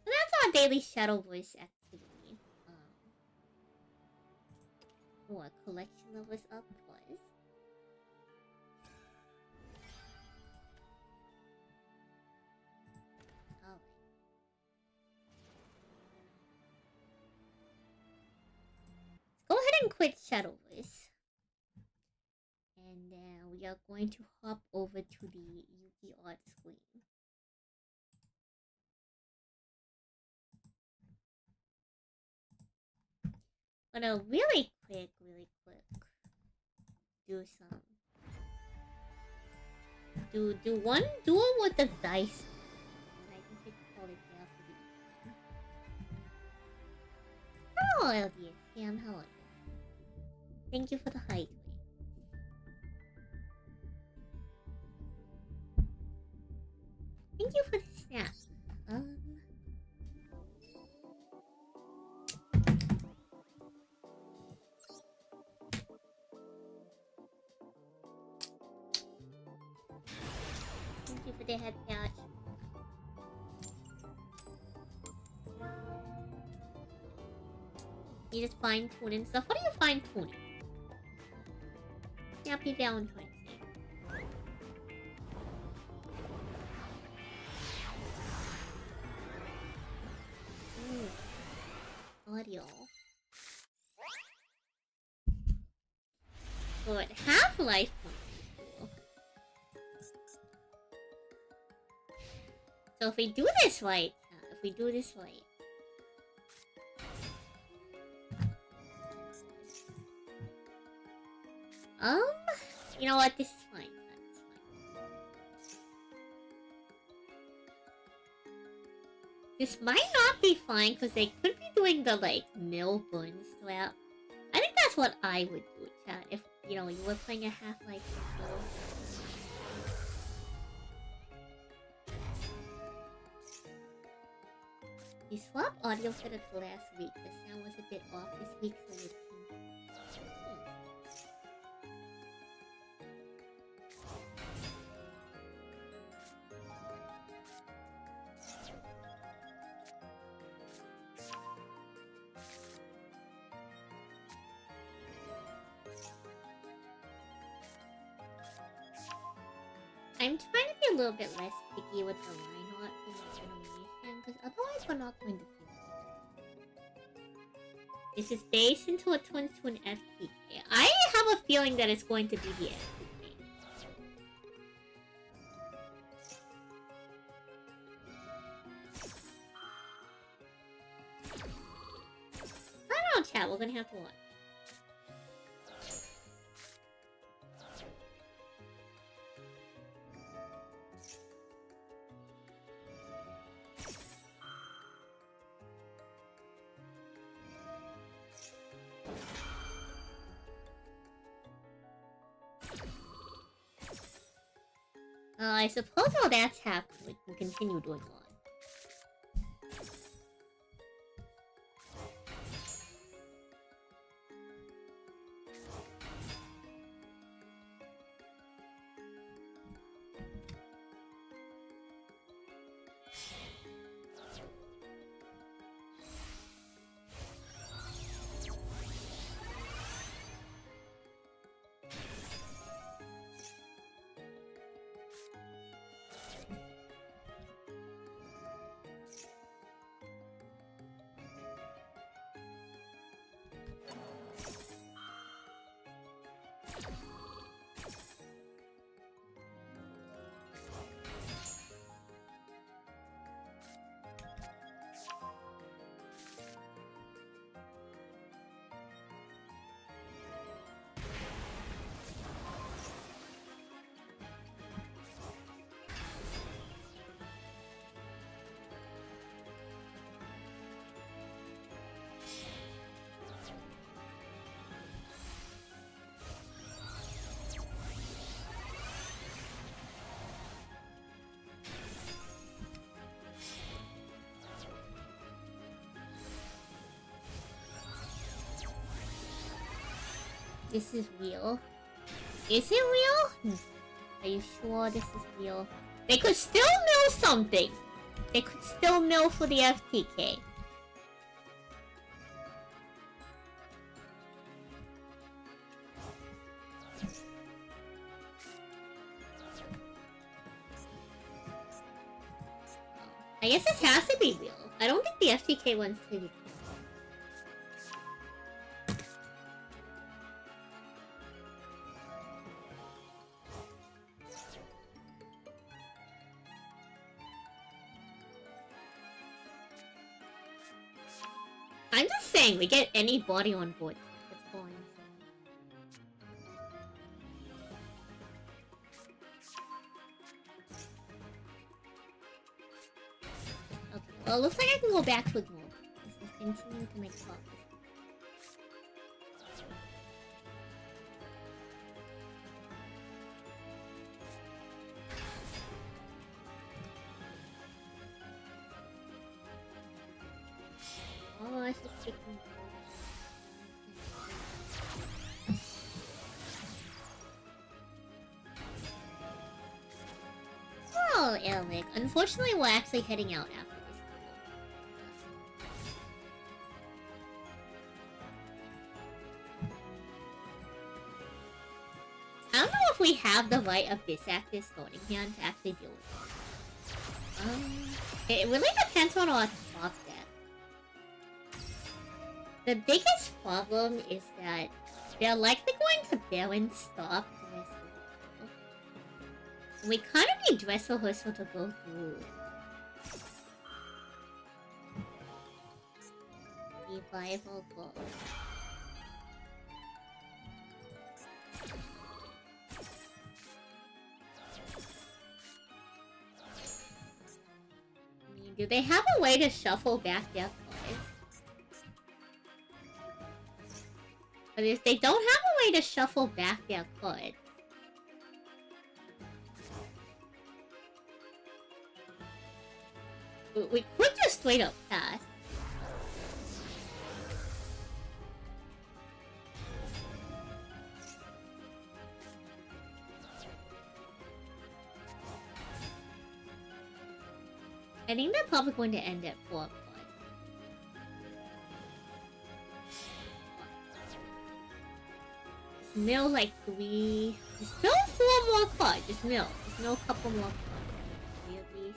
So that's our daily Shadowverse activity. What collection of us up was? Alright. Go ahead and quit Shadowverse. And we are going to hop over to the Yuki art screen. Gonna really quick do some do one duel with the dice. And I think they call it there for the Hello LDS. Sam, how are you? Thank you for the hydrate. Thank you for the snap. Thank you for the head patch. You just fine tuning stuff. What are you fine tuning? Happy Valentine's Day. Ooh. Audio. Good. Half-Life. So if we do this right, you know what? This is fine. This might not be fine because they could be doing the like mill burn slap. I think that's what I would do, chat. If you know you were playing a Half-Life before. We swapped audio setups last week. The sound was a bit off this week, so it I'm trying to be a little bit less picky with the line art for my animation, because otherwise we're not going to finish it. This is based into a twin to an FTK. I have a feeling that it's going to be the FTK. I don't know, chat. We're gonna have to watch. I suppose while that's happening, we can continue doing on. This is real. Is it real? Are you sure this is real? They could still mill something. They could still mill for the FTK. I guess this has to be real. I don't think the FTK one's to be. I'm just saying, we get any body on board. That's fine. Okay, well, it looks like I can go back to ignore. Let's continue to make progress. Oh, I should stick in. Oh, Elric. Unfortunately, we're actually heading out after this level. I don't know if we have the right Abyss Actor starting hand to actually deal with it. It really depends on our top deck. The biggest problem is that they're likely going to Baron stop Dress Rehearsal. We kind of need Dress Rehearsal to go through. Revival Ball. I mean, do they have a way to shuffle back their cards? But if they don't have a way to shuffle back their cards, we could just straight up pass. I think they're probably going to end at 4 cards. Just mill like 3. Just mill 4 more cards. Just mill. Just mill a couple more cards. 3 of these.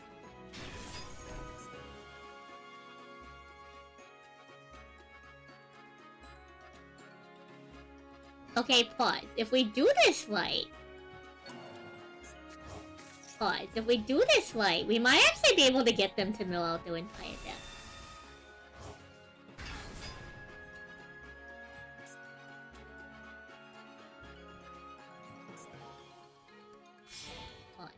Okay, pause. If we do this right... Pause. If we do this right, we might actually be able to get them to mill out their entire deck. Pause.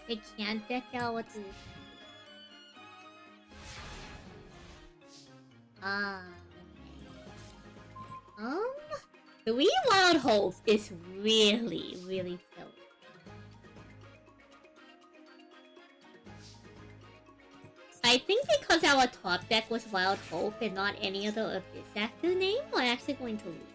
They can't deck out what the... Ah, okay. The Wii Wild Hope is really, really killer. I think because our top deck was Wild Hope and not any other Abyss Actor name, we're actually going to lose this.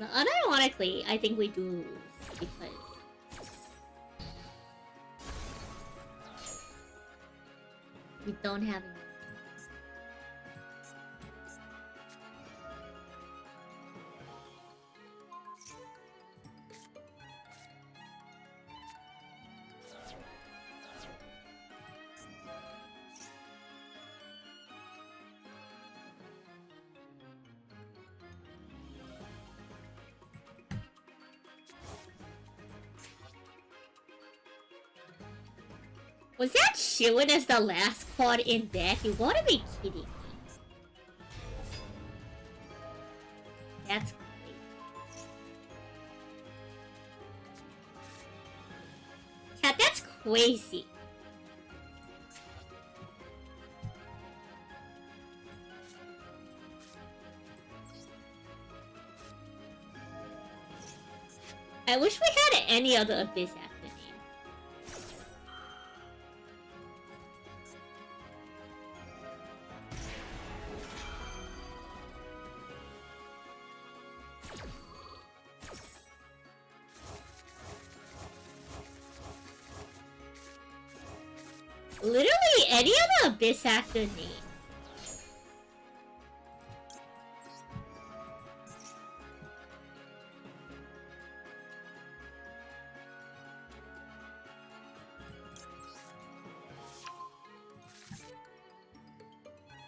Now, unironically, I think we do lose because we don't have enough. Was that Shilin as the last card in deck? You gotta be kidding me. That's crazy. Cat, that's crazy. I wish we had any other Abyss actor name. Literally any other Abyss actor name.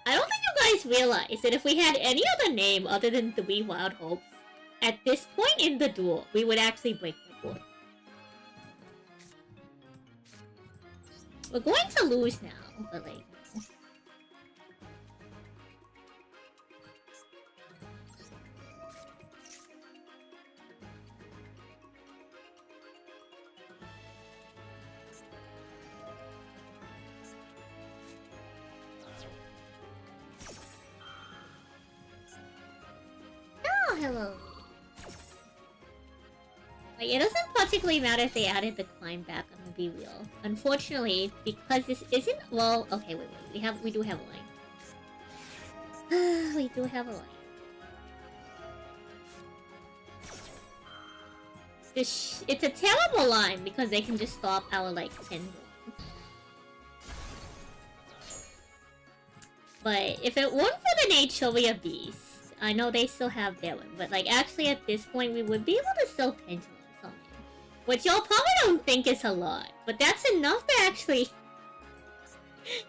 I don't think you guys realize that if we had any other name other than Three Wild Hopes, at this point in the duel, we would actually break the board. We're going to lose now, but like... Oh, hello. Like, it doesn't particularly matter if they added the climb back, I'm gonna be real. Unfortunately, because this isn't... Well, okay, wait. We do have a line. We do have a line. It's a terrible line because they can just stop our, like, 10 zones. But if it weren't for the Naturia Beast, I know they still have their one, but, like, actually at this point we would be able to still pendulum something. Which y'all probably don't think is a lot, but that's enough to actually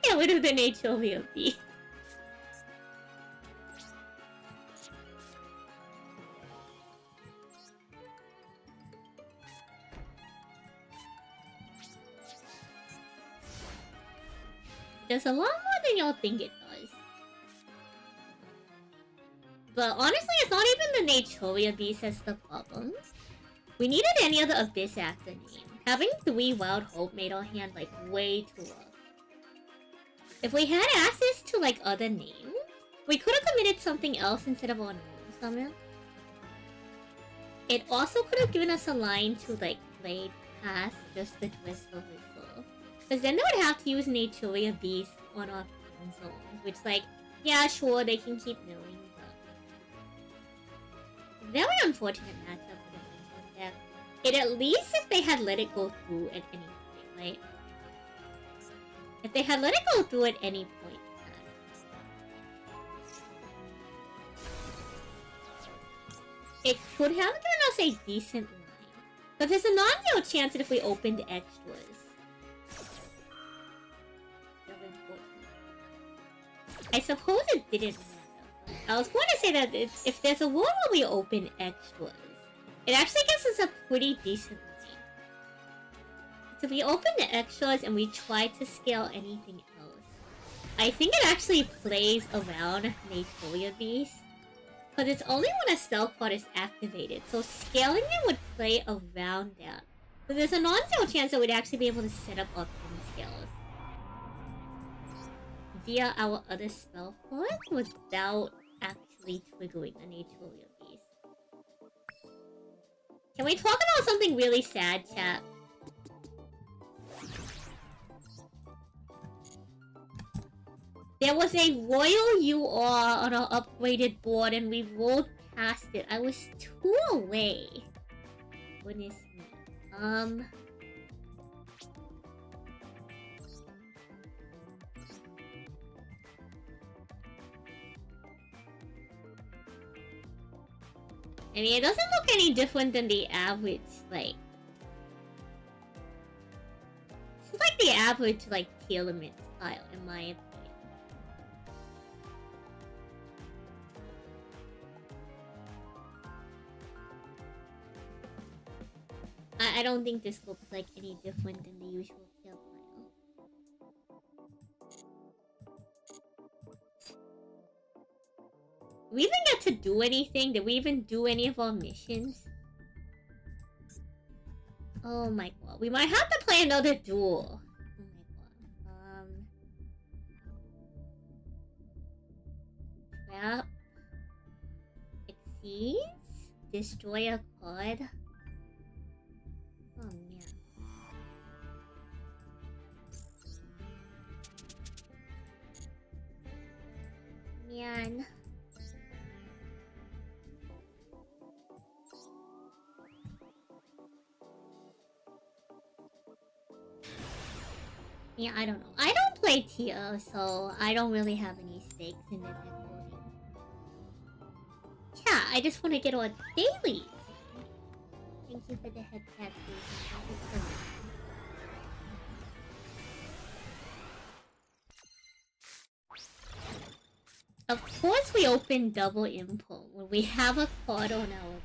get rid of the Naturia Beast. There's a lot more than y'all think it does. But honestly, it's not even the Naturia Beast that's the problem. We needed any other Abyss actor name. Having 3 Wild Hope made our hand, like, way too rough. If we had access to, like, other names, we could have committed something else instead of our normal summon. It also could have given us a line to, like, play past just the twist of Whistle. Because then they would have to use Naturia Beast on our pen zones, which, like, yeah, sure, they can keep milling, but... Very unfortunate matchup for the Phantom deck. It at least if they had let it go through at any point, right? If they had let it go through at any point. It could have given us a decent line. But there's a non-zero chance that if we opened extras. I suppose it didn't matter. I was going to say that if there's a world where we open extras, it actually gives us a pretty decent line. So if we open the extras and we try to scale anything else, I think it actually plays around Naturia Beast. Because it's only when a spell card is activated, so scaling it would play around that. So there's a non-zero chance that we'd actually be able to set up our pin scales via our other spell cards without actually triggering the Naturia Beast. Can we talk about something really sad, chat? There was a Royal UR on our upgraded board and we rolled past it. I was 2 away. Goodness me. I mean, it doesn't look any different than the average, like... It's like the average, like, Telemint style, in my opinion. I don't think this looks like any different than the usual tail pile. We even get to do anything? Did we even do any of our missions? Oh my god. We might have to play another duel. Oh my god. Trap. Exceeds? Destroy a card? Man. Yeah, I don't know. I don't play Tia, so I don't really have any stakes in the deck building. Yeah, I just want to get on daily. Thank you for the head tattoo. Of course we open double impulse when we have a card on our board.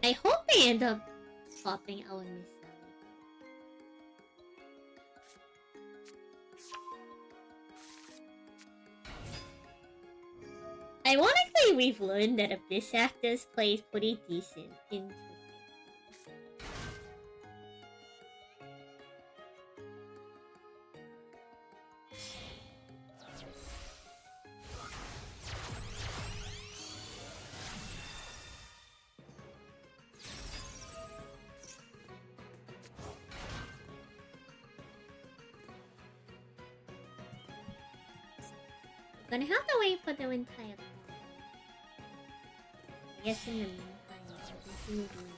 I hope they end up popping our misc. Ironically, we've learned that Abyss Actors plays pretty decent in. Gonna have to wait for the entire call. I guess in the meantime, I'll continue doing that.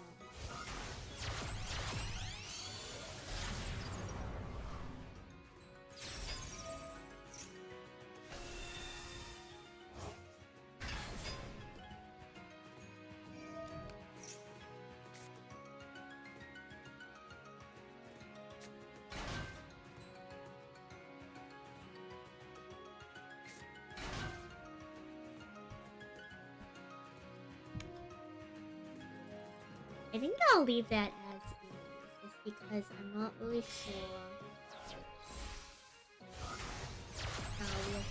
I think I'll leave that as is, just because I'm not really sure how we'll...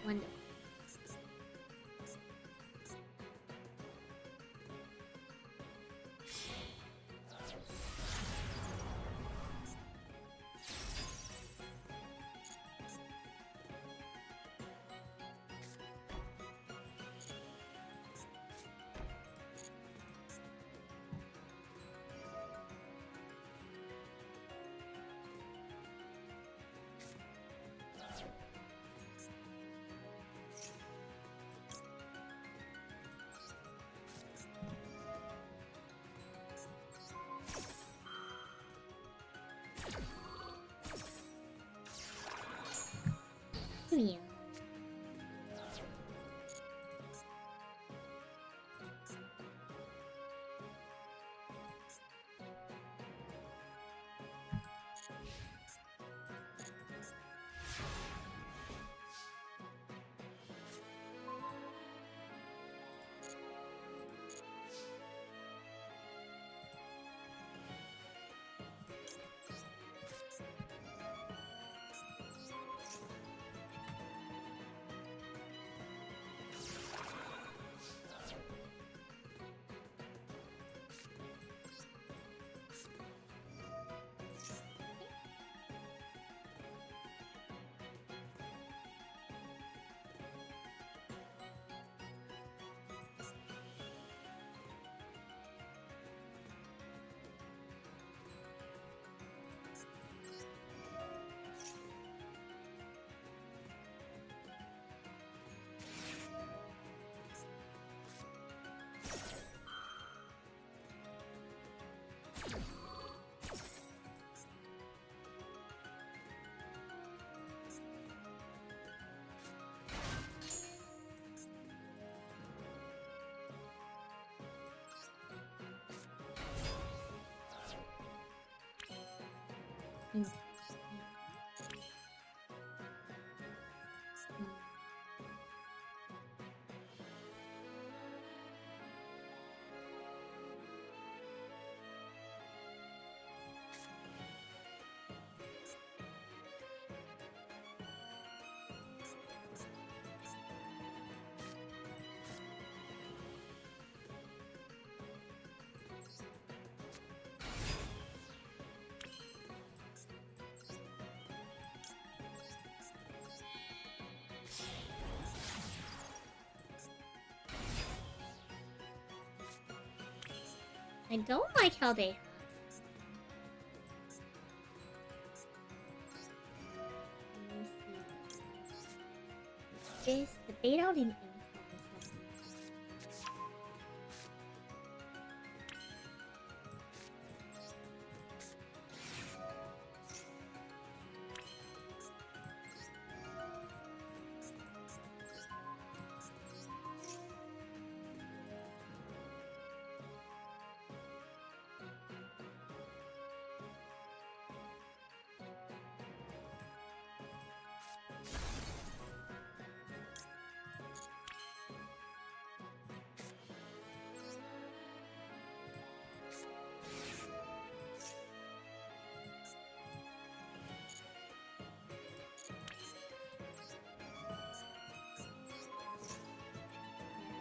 Wonderful. Yeah. Mm. I don't like how they have this debate out in income or something.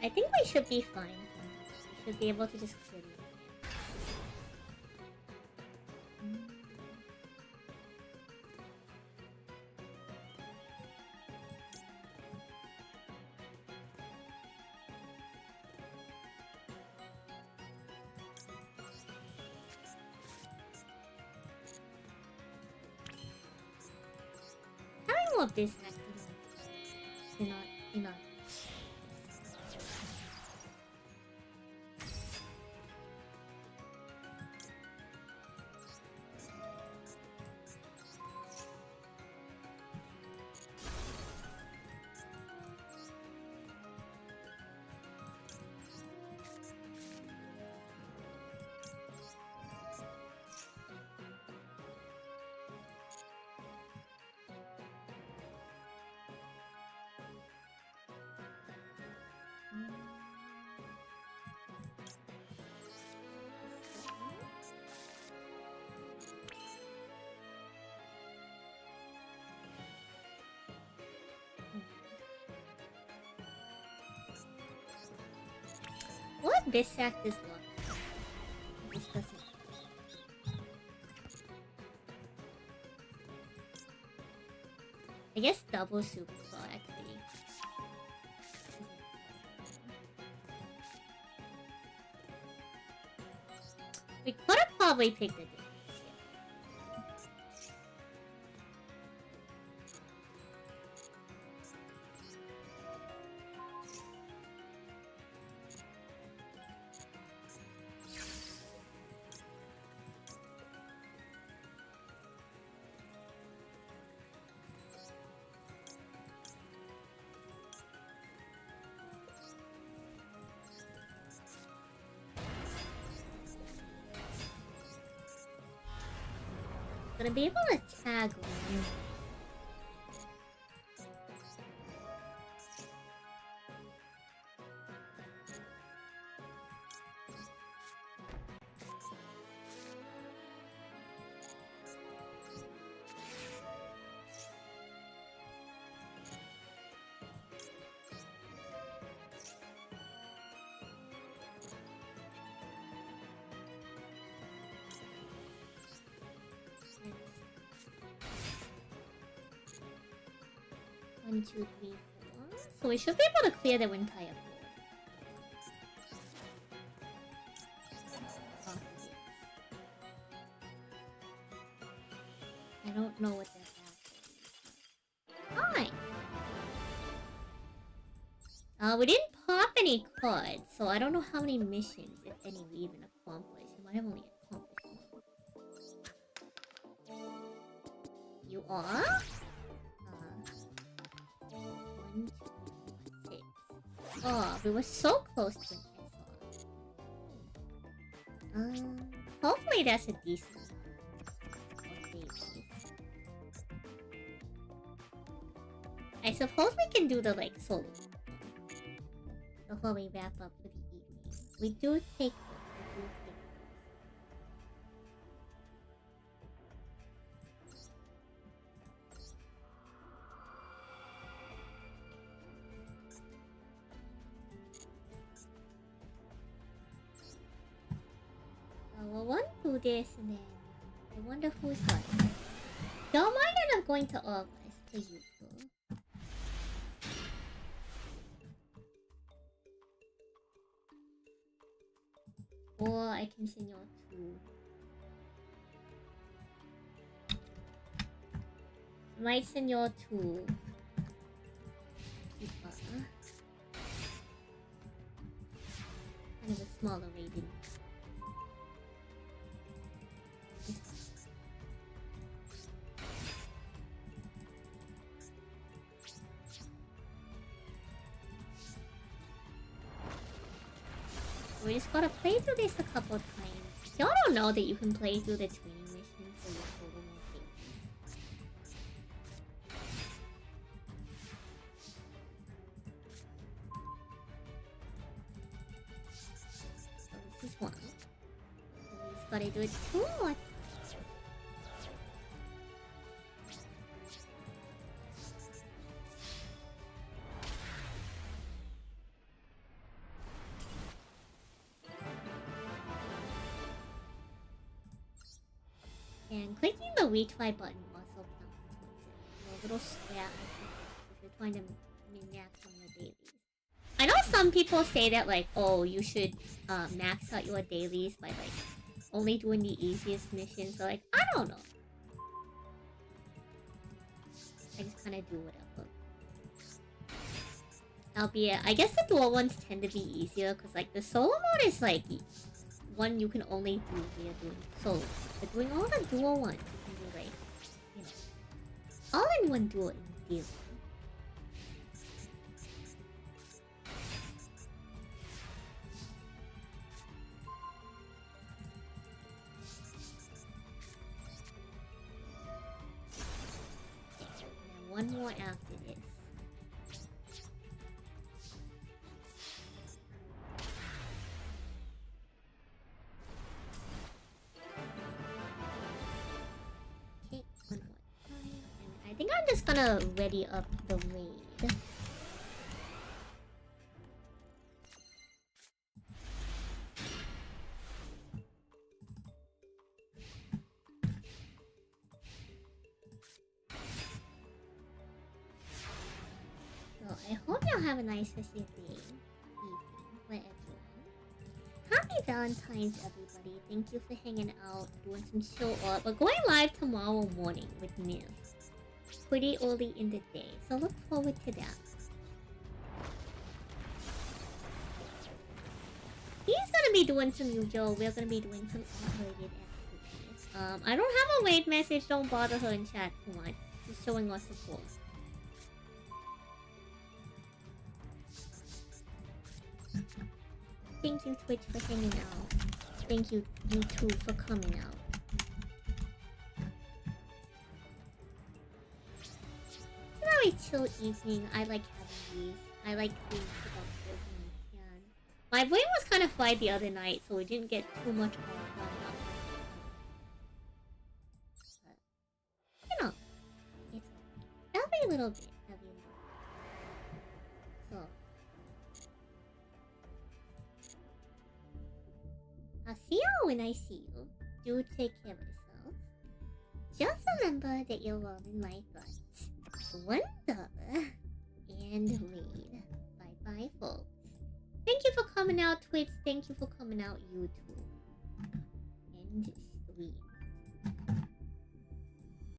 I think we should be fine. We should be able to just clear it. Having more of this acting enough. What misc is luck? This doesn't. I guess double super claw actually. We could have probably picked a different. Gonna be able to tag one. One, two, three, four. So we should be able to clear the entire board. Oh, yes. I don't know what that happened. Fine. We didn't pop any cards, so I don't know how many missions, if any, we even accomplished. We might have only accomplished one. You are? 1, 2, 6. Oh, we were so close to an SR. Hopefully that's a decent one. I suppose we can do the like solo before we wrap up for the evening. We do take we'll want to do this and then I wonder who's what. Y'all might end up going to August to you. Or I can send y'all to... I might send y'all to... kind of a smaller rating. We just gotta play through this a couple of times. Y'all don't know that you can play through the training mission for your solo mode thing. So this is one. We just gotta do it two more. And clicking the retry button also counts towards it. A little square if you're trying to max on your dailies. I know some people say that like, oh, you should max out your dailies by like only doing the easiest missions. So like, I don't know. I just kind of do whatever. Albeit, I guess the dual ones tend to be easier because like the solo mode is like one you can only do via doing solo. But doing all the dual ones, you can do like, you know, all in one duel in theory. And then one more after this. I think I'm just gonna ready up the raid. So I hope y'all have a nice rest of your day, evening, wherever you are. Happy Valentine's, everybody. Thank you for hanging out, doing some chill art. We're going live tomorrow morning with Miv. Pretty early in the day, so look forward to that. He's gonna be doing some usual, we're gonna be doing some art-related activities. I don't have a raid message, don't bother her in chat too much. Just showing us support. Thank you, Twitch, for hanging out. Thank you, you two, for coming out. Very chill evening. I like having these. I like being productive when we can. My brain was kind of fried the other night, so we didn't get too much done up. But, you know, it's okay. Every little bit. So, I'll see you when I see you. Do take care of yourselves. Just remember that you're loved in my thoughts. One dollar and read. Bye bye, folks. Thank you for coming out, Twitch. Thank you for coming out, YouTube. And